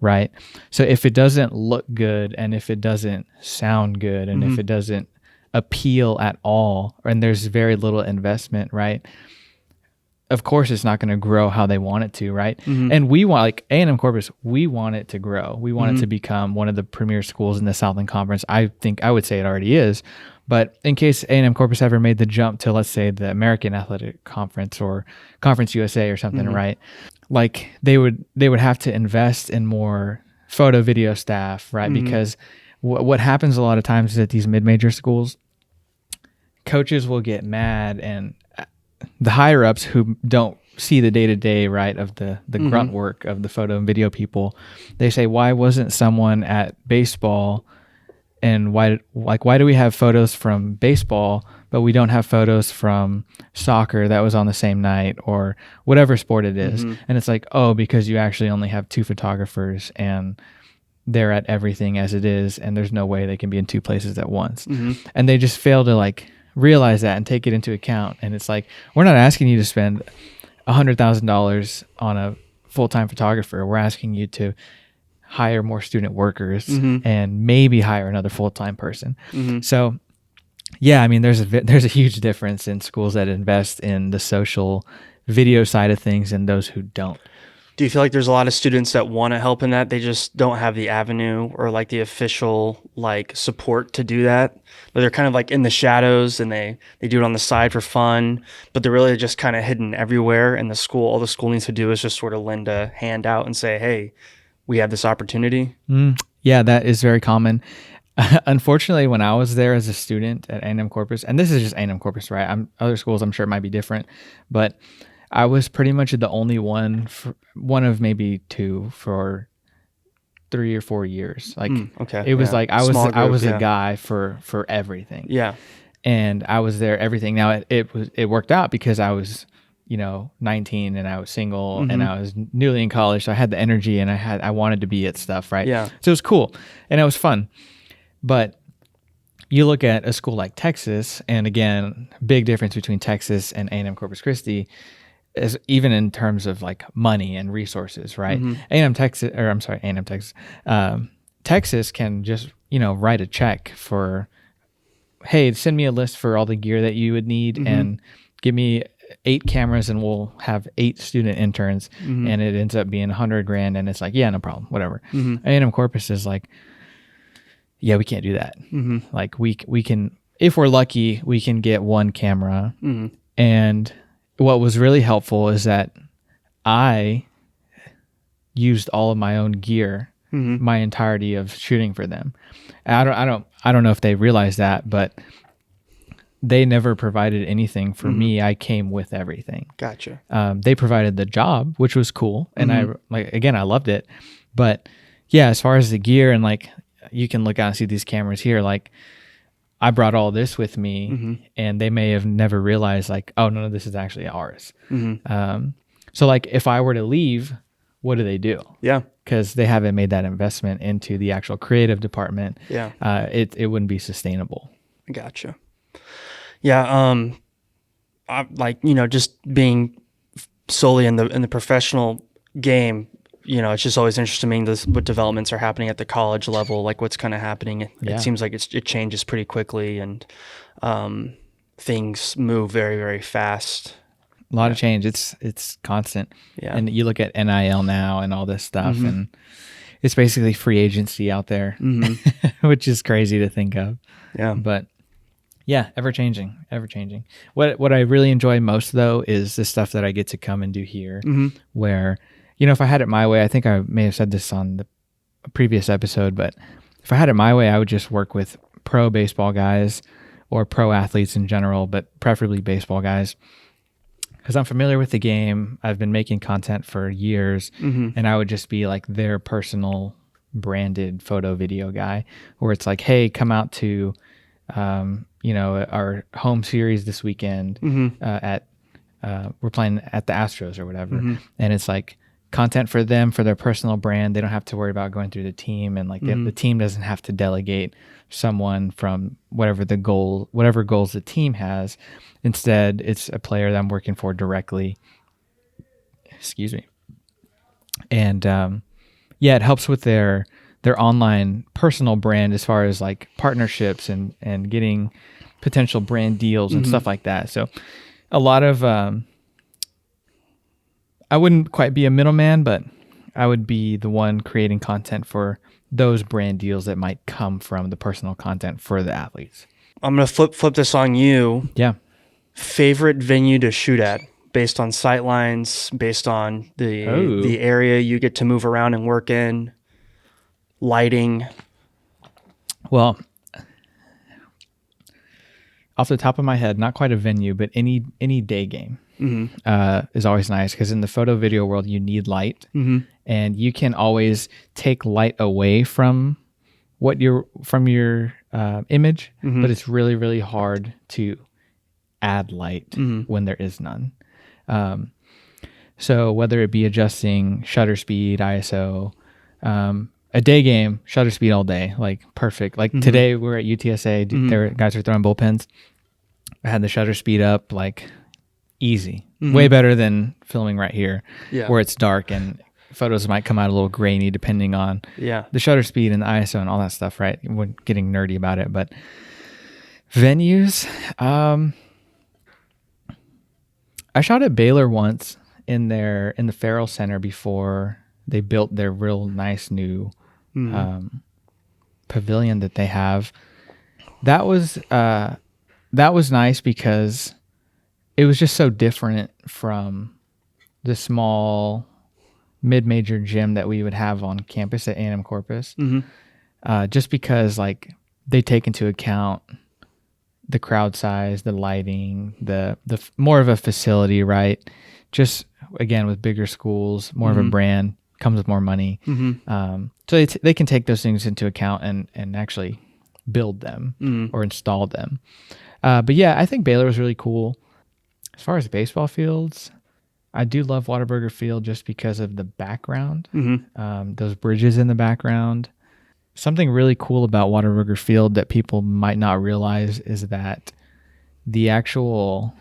right? So if it doesn't look good and if it doesn't sound good and if it doesn't appeal at all, and there's very little investment, right? Of course, it's not going to grow how they want it to, right? And we want, like A&M Corpus, we want it to grow. We want it to become one of the premier schools in the Southland Conference. I would say it already is. But in case A&M Corpus ever made the jump to, let's say, the American Athletic Conference or Conference USA or something, right? Like they would have to invest in more photo video staff, right? Because what happens a lot of times is at these mid-major schools, coaches will get mad, and the higher ups who don't see the day-to-day, right, of the grunt work of the photo and video people, they say, why wasn't someone at baseball, and why do we have photos from baseball but we don't have photos from soccer that was on the same night or whatever sport it is? And it's like, oh, because you actually only have 2 photographers and they're at everything as it is, and there's no way they can be in 2 places at once. And they just fail to like realize that and take it into account. And it's like, we're not asking you to spend $100,000 on a full-time photographer. We're asking you to hire more student workers and maybe hire another full-time person. So yeah, I mean, there's a huge difference in schools that invest in the social video side of things and those who don't. Do you feel like there's a lot of students that want to help in that? They just don't have the avenue or like the official like support to do that. But they're kind of like in the shadows and they do it on the side for fun, but they're really just kind of hidden everywhere. And all the school needs to do is just sort of lend a hand out and say, hey, we have this opportunity. Yeah, that is very common. Unfortunately, when I was there as a student at A&M Corpus, and this is just A&M Corpus, right? Other schools, I'm sure it might be different, but I was pretty much the only one of maybe 2 for 3 or 4 years. Like, okay, it was like I was a guy for everything. Yeah, and I was there everything. Now it worked out because I was 19 and I was single and I was newly in college, so I had the energy and I wanted to be at stuff, right? Yeah. So it was cool and it was fun. But you look at a school like Texas, and again, big difference between Texas and A&M Corpus Christi, is even in terms of like money and resources, right? A&M Texas, Texas can just write a check for, hey, send me a list for all the gear that you would need and give me 8 cameras and we'll have 8 student interns, and it ends up being $100,000, and it's like, yeah, no problem, whatever. A&M Corpus is like, yeah, we can't do that. Like we can, if we're lucky, we can get 1 camera. And what was really helpful is that I used all of my own gear my entirety of shooting for them. And I don't know if they realized that, but they never provided anything for me. I came with everything. Gotcha. They provided the job, which was cool, and I loved it. But yeah, as far as the gear, and like you can look out and see these cameras here, like I brought all this with me, and they may have never realized like, oh, none of this is actually ours. So like if I were to leave, what do they do? Yeah. Because they haven't made that investment into the actual creative department. Yeah. It wouldn't be sustainable. Gotcha. Yeah. I, like, you know, just being solely in the professional game, you know, it's just always interesting to me what developments are happening at the college level, like what's kind of happening. It seems like it changes pretty quickly, and things move very, very fast. A lot of change. It's constant. Yeah. And you look at NIL now and all this stuff, and it's basically free agency out there, which is crazy to think of. Yeah. But yeah, ever changing. What I really enjoy most though is the stuff that I get to come and do here, where, you know, if I had it my way, I think I may have said this on the previous episode, but if I had it my way, I would just work with pro baseball guys or pro athletes in general, but preferably baseball guys. Because I'm familiar with the game. I've been making content for years, and I would just be like their personal branded photo video guy, where it's like, hey, come out to, you know, our home series this weekend we're playing at the Astros or whatever. And it's like content for them, for their personal brand. They don't have to worry about going through the team, and like the team doesn't have to delegate someone from whatever goals the team has. Instead, it's a player that I'm working for directly. Excuse me. And yeah, it helps with their online personal brand as far as like partnerships and getting potential brand deals and stuff like that. So a lot of I wouldn't quite be a middleman, but I would be the one creating content for those brand deals that might come from the personal content for the athletes. I'm going to flip this on you. Yeah. Favorite venue to shoot at, based on sight lines, based on the area you get to move around and work in, lighting. Well, off the top of my head, not quite a venue, but any day game is always nice, because in the photo video world, you need light, and you can always take light away from your image, but it's really, really hard to add light when there is none. So whether it be adjusting shutter speed, ISO, a day game, shutter speed all day, like perfect. Like today we're at UTSA, guys are throwing bullpens. I had the shutter speed up, like easy, way better than filming right here, where it's dark and photos might come out a little grainy depending on the shutter speed and the ISO and all that stuff, right? We're getting nerdy about it, but venues, I shot at Baylor once in the Farrell Center before they built their real nice new pavilion that they have. That was nice because it was just so different from the small mid-major gym that we would have on campus at A&M Corpus. Just because like they take into account the crowd size, the lighting, the more of a facility, right? Just again, with bigger schools, more of a brand, comes with more money. So they can take those things into account and actually build them or install them. But yeah, I think Baylor was really cool. As far as baseball fields, I do love Whataburger Field just because of the background, those bridges in the background. Something really cool about Whataburger Field that people might not realize is that the actual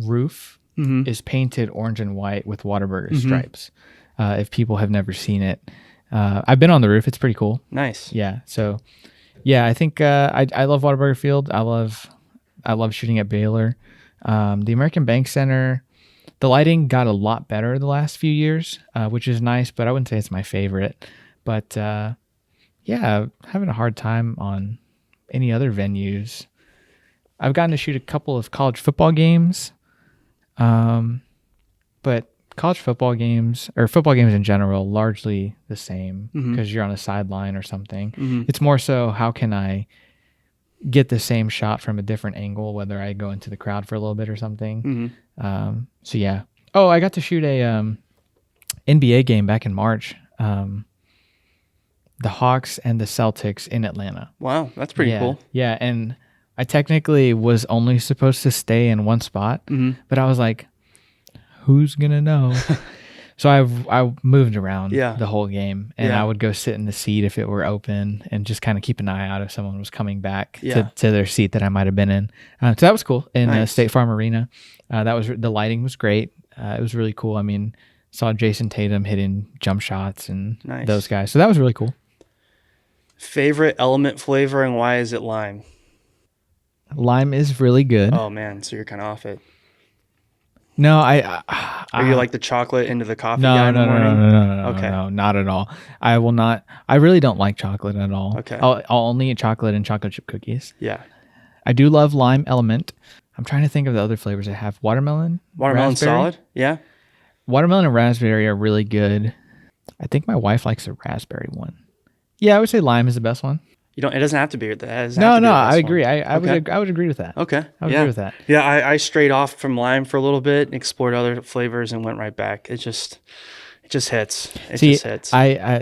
roof is painted orange and white with Whataburger stripes. If people have never seen it, I've been on the roof. It's pretty cool. Nice. Yeah. So, yeah, I think I love Whataburger Field. I love shooting at Baylor. The American Bank Center, the lighting got a lot better the last few years, which is nice, but I wouldn't say it's my favorite. But yeah, having a hard time on any other venues. I've gotten to shoot a couple of college football games, but college football games, or football games in general, largely the same because you're on a sideline or something. It's more so, how can I get the same shot from a different angle, whether I go into the crowd for a little bit or something. So yeah. Oh, I got to shoot a NBA game back in March. The Hawks and the Celtics in Atlanta. Wow, that's pretty cool. Yeah, and I technically was only supposed to stay in one spot, but I was like, who's gonna know? So I moved around the whole game, and I would go sit in the seat if it were open, and just kind of keep an eye out if someone was coming back to their seat that I might have been in. So that was cool in State Farm Arena. The lighting was great. It was really cool. I mean, saw Jameson Taillon hitting jump shots and those guys. So that was really cool. Favorite element flavor, and why is it lime? Lime is really good. Oh man, so you're kind of off it. No, Are you like the chocolate into the coffee no, guy in the morning? No, Okay. no, not at all. I will not. I really don't like chocolate at all. Okay. I'll only eat chocolate and chocolate chip cookies. Yeah. I do love lime element. I'm trying to think of the other flavors I have. Watermelon raspberry. Solid? Yeah. Watermelon and raspberry are really good. I think my wife likes the raspberry one. Yeah, I would say lime is the best one. It doesn't have to be that. No, I agree. I would agree with that. Okay. I would agree with that. Yeah, I strayed off from lime for a little bit, explored other flavors, and went right back. It just hits. It just hits.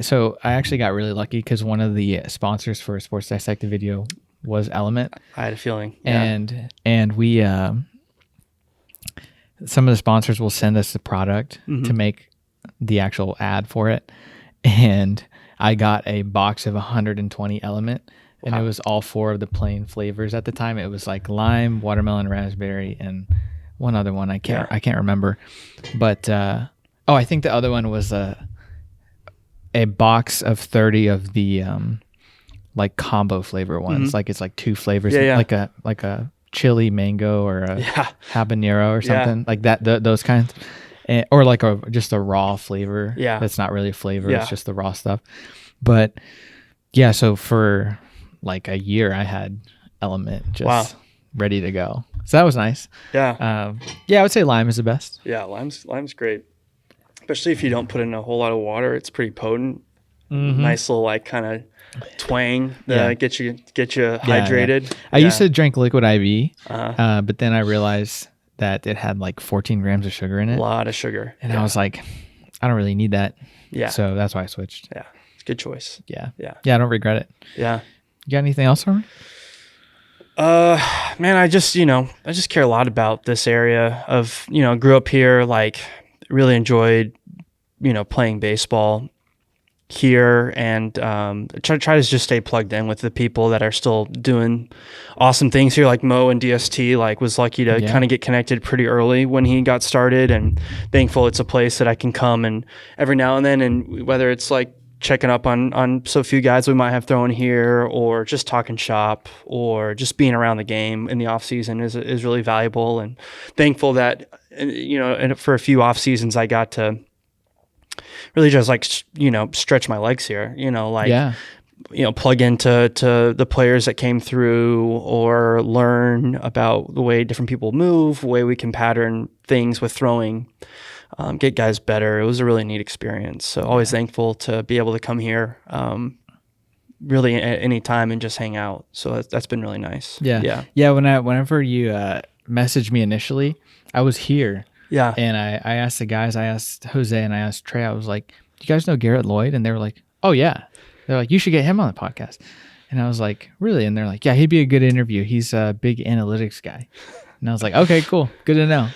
So I actually got really lucky because one of the sponsors for a Sports Dissected video was Element. I had a feeling. Yeah. And we some of the sponsors will send us the product to make the actual ad for it. And I got a box of 120 Element, and it was all 4 of the plain flavors at the time. It was like lime, watermelon, raspberry, and one other one I can't remember. But I think the other one was a box of 30 of the like combo flavor ones. Like it's like 2 flavors, like a chili mango or a habanero or something like that. Those kinds. Or like just a raw flavor. Yeah. That's not really a flavor. Yeah. It's just the raw stuff. But yeah, so for like a year I had Element just ready to go. So that was nice. Yeah. I would say lime is the best. Yeah, lime's great. Especially if you don't put in a whole lot of water. It's pretty potent. Nice little like kind of twang that get you hydrated. Yeah. I used to drink liquid IV, but then I realized that it had like 14 grams of sugar in it. A lot of sugar. And I was like, I don't really need that. Yeah. So that's why I switched. Yeah. It's a good choice. Yeah. Yeah. Yeah. I don't regret it. Yeah. You got anything else for me? Man, I just care a lot about this area of, grew up here, like really enjoyed, playing baseball here, and try to just stay plugged in with the people that are still doing awesome things here, like Mo and DST. Like, was lucky to kind of get connected pretty early when he got started, and thankful it's a place that I can come and every now and then, and whether it's like checking up on so few guys we might have thrown here, or just talking shop, or just being around the game in the off season is really valuable, and thankful that and for a few off seasons I got to really just like stretch my legs here, plug into the players that came through, or learn about the way different people move, the way we can pattern things with throwing, get guys better. It was a really neat experience. So always thankful to be able to come here really at any time and just hang out. So that's been really nice. Yeah. Whenever you messaged me initially, I was here. Yeah. And I asked the guys, I asked Jose and I asked Trey, I was like, do you guys know Garrett Lloyd? And they were like, oh yeah. They're like, you should get him on the podcast. And I was like, really? And they're like, yeah, he'd be a good interview. He's a big analytics guy. And I was like, okay, cool. Good to know.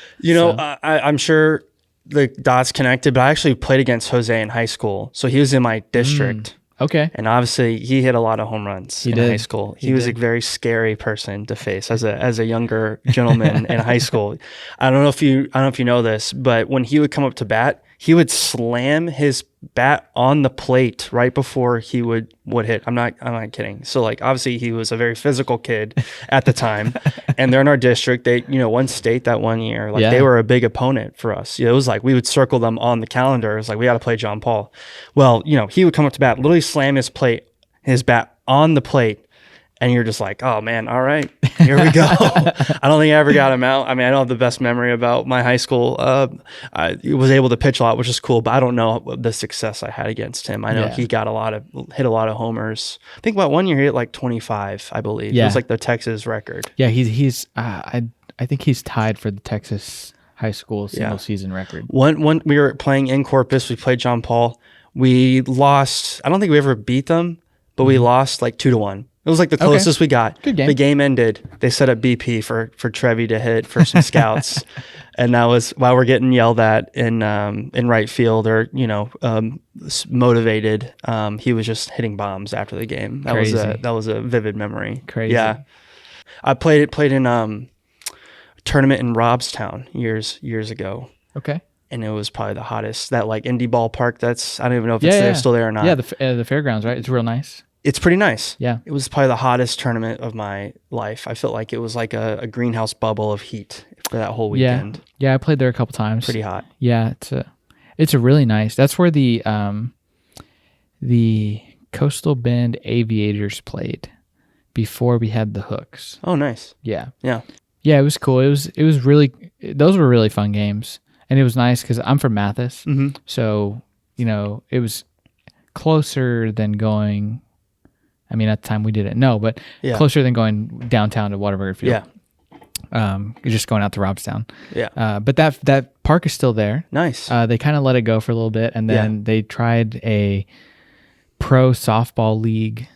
I'm sure the dots connected, but I actually played against Jose in high school. So he was in my district. Okay. And obviously he hit a lot of home runs in high school. He was a very scary person to face as a younger gentleman in high school. I don't know if you know this, but when he would come up to bat, he would slam his bat on the plate right before he would hit. I'm not kidding. So like obviously he was a very physical kid at the time, and they're in our district. They won state that one year. Like they were a big opponent for us. It was like we would circle them on the calendar. It was like we got to play John Paul. Well, he would come up to bat, literally slam his bat on the plate. And you're just like, oh man, all right, here we go. I don't think I ever got him out. I mean, I don't have the best memory about my high school. I was able to pitch a lot, which is cool, but I don't know the success I had against him. I know he got hit a lot of homers. I think about 1 year he hit like 25, I believe. Yeah. It was like the Texas record. Yeah, he's I think he's tied for the Texas high school single season record. When we were playing in Corpus, we played John Paul. We lost. I don't think we ever beat them, but we lost like 2-1. It was like the closest we got. Good game. The game ended. They set up BP for Trevi to hit for some scouts, and that was while we're getting yelled at in right field or motivated. He was just hitting bombs after the game. That was a vivid memory. Crazy. Yeah, I played in a tournament in Robstown years ago. Okay. And it was probably the hottest. That like indie ballpark. I don't even know if it's still there or not. Yeah, the fairgrounds, right? It's real nice. It's pretty nice. Yeah. It was probably the hottest tournament of my life. I felt like it was like a greenhouse bubble of heat for that whole weekend. Yeah, I played there a couple times. Pretty hot. Yeah, it's a really nice. That's where the Coastal Bend Aviators played before we had the Hooks. Oh, nice. Yeah. Yeah. Yeah, it was cool. It was really, those were really fun games. And it was nice because I'm from Mathis. Mm-hmm. So, it was closer than going... I mean, at the time we didn't know, but closer than going downtown to Whataburger Field. Yeah. Just going out to Robstown. Yeah. But that park is still there. Nice. They kind of let it go for a little bit, and then they tried a pro softball league,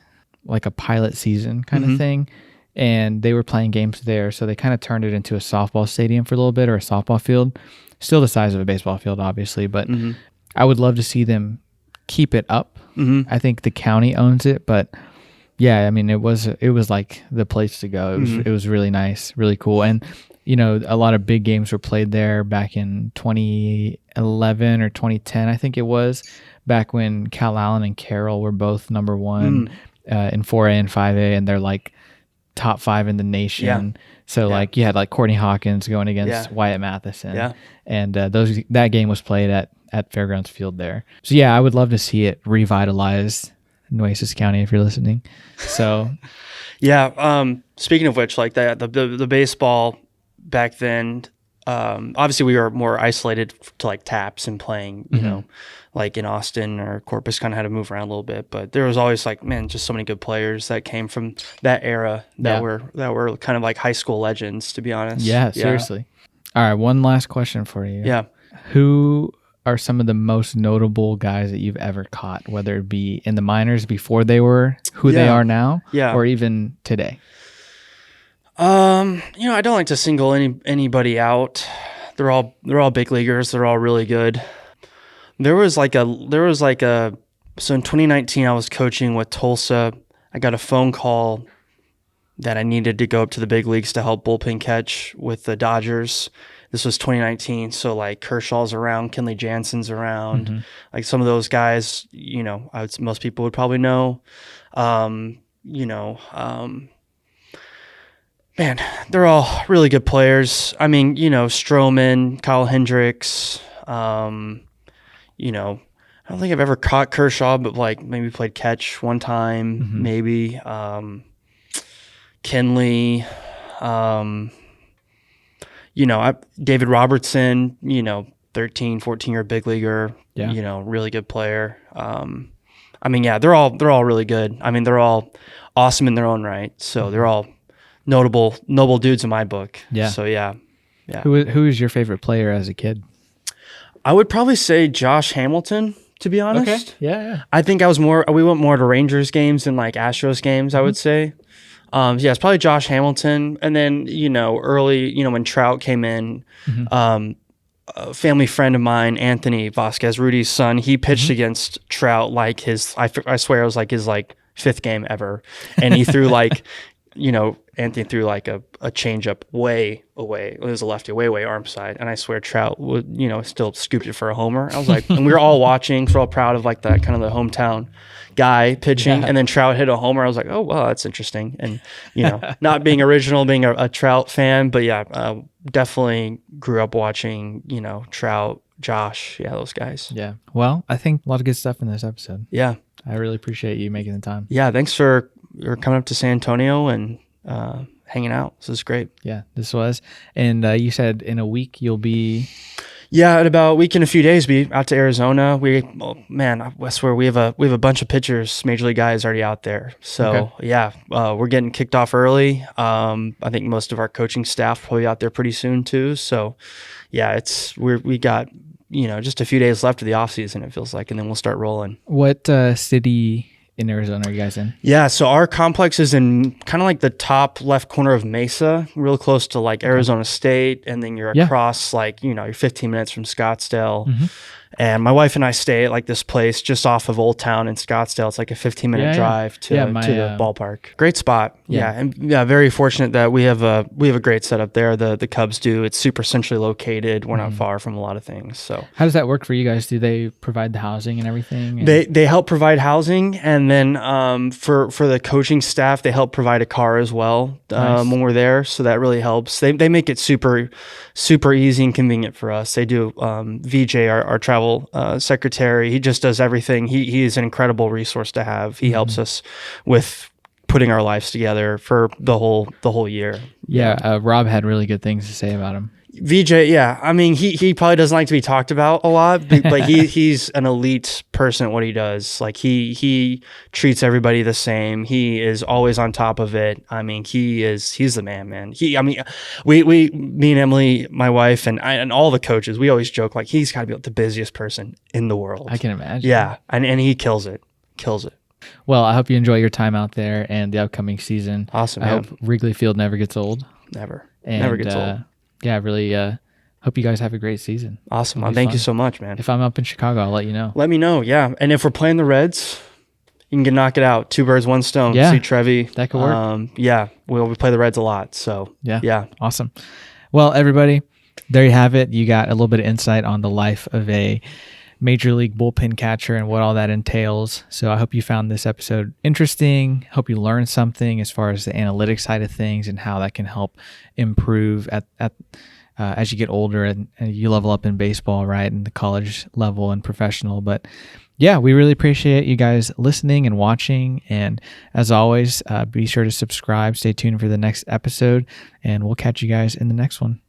like a pilot season kind of thing, and they were playing games there, so they kind of turned it into a softball stadium for a little bit, or a softball field. Still the size of a baseball field, obviously, but I would love to see them keep it up. I think the county owns it, but... Yeah, I mean, it was like the place to go. It was really nice, really cool. And, a lot of big games were played there back in 2011 or 2010, I think it was, back when Cal Allen and Carroll were both number one in 4A and 5A, and they're like top 5 in the nation. Yeah. So like you had like Courtney Hawkins going against Wyatt Matheson. Yeah. And that game was played at Fairgrounds Field there. So yeah, I would love to see it revitalized. Nueces County, if you're listening. So, yeah. Speaking of which, like the baseball back then, obviously we were more isolated to like taps and playing, like in Austin or Corpus, kind of had to move around a little bit. But there was always like, man, just so many good players that came from that era that were kind of like high school legends, to be honest. Yeah, seriously. All right, one last question for you. Yeah. Who are some of the most notable guys that you've ever caught, whether it be in the minors before they were who they are now, or even today? I don't like to single anybody out. They're all big leaguers. They're all really good. So in 2019 I was coaching with Tulsa. I got a phone call that I needed to go up to the big leagues to help bullpen catch with the Dodgers. This was 2019, so like Kershaw's around, Kenley Jansen's around, like some of those guys. Most people would probably know. Man, they're all really good players. I mean, Stroman, Kyle Hendricks. I don't think I've ever caught Kershaw, but like maybe played catch one time, maybe. Kenley. David Robertson, 13, 14-year big leaguer, really good player. They're all really good. I mean, they're all awesome in their own right. So they're all noble dudes in my book. Yeah. So yeah. Who is your favorite player as a kid? I would probably say Josh Hamilton, to be honest. Okay. Yeah. I think we went more to Rangers games than like Astros games, I would say. It's probably Josh Hamilton. And then, early, when Trout came in, a family friend of mine, Anthony Vasquez, Rudy's son, he pitched against Trout like I swear it was like his like 5th game ever. And he threw like, Anthony threw like a changeup way away. It was a lefty, way arm side. And I swear Trout would, still scooped it for a homer. I was like, and we were all watching, so all proud of like that kind of the hometown guy pitching. And then Trout hit a homer. I was like, oh, well, that's interesting. And, not being original, being a Trout fan, but yeah, definitely grew up watching, Trout, Josh. Yeah, those guys. Yeah. Well, I think a lot of good stuff in this episode. Yeah. I really appreciate you making the time. Yeah. Thanks for coming up to San Antonio and hanging out. This is great. Yeah, this was. And you said in a week you'll be... Yeah, in about a week and a few days, be out to Arizona. I swear we have a bunch of pitchers, major league guys already out there. So yeah, we're getting kicked off early. I think most of our coaching staff will be out there pretty soon too. So yeah, we got just a few days left of the off season, it feels like, and then we'll start rolling. What city in Arizona are you guys in? Yeah, so our complex is in kind of like the top left corner of Mesa, real close to like Arizona State, and then you're across you're 15 minutes from Scottsdale. Mm-hmm. And my wife and I stay at like this place just off of Old Town in Scottsdale. It's like a 15-minute drive to the ballpark. Great spot. Yeah. And very fortunate that we have a great setup there. The Cubs do. It's super centrally located. We're not far from a lot of things. So how does that work for you guys? Do they provide the housing and everything? They help provide housing, and then for the coaching staff, they help provide a car as well when we're there. So that really helps. They make it super easy and convenient for us. They do. VJ, our travel secretary, he just does everything. He is an incredible resource to have. He helps us with putting our lives together for the whole year. Yeah, Rob had really good things to say about him. VJ, yeah. I mean, he probably doesn't like to be talked about a lot, but he's an elite person at what he does. Like he treats everybody the same. He is always on top of it. I mean, he's the man. Me and Emily, my wife, and all the coaches, we always joke like he's got to be the busiest person in the world. I can imagine. Yeah, and he kills it. Well, I hope you enjoy your time out there and the upcoming season. Awesome. I hope Wrigley Field never gets old. Never gets old. Yeah, I really hope you guys have a great season. Awesome. Thank you so much, man. If I'm up in Chicago, I'll let you know. Let me know, yeah. And if we're playing the Reds, you can knock it out. 2 birds, 1 stone. Yeah, see Trevi. That could work. Yeah, we play the Reds a lot. So yeah. Awesome. Well, everybody, there you have it. You got a little bit of insight on the life of a major league bullpen catcher and what all that entails. So I hope you found this episode interesting. Hope you learned something as far as the analytics side of things and how that can help improve as you get older and you level up in baseball, right? And the college level and professional. But yeah, we really appreciate you guys listening and watching. And as always, be sure to subscribe, stay tuned for the next episode, and we'll catch you guys in the next one.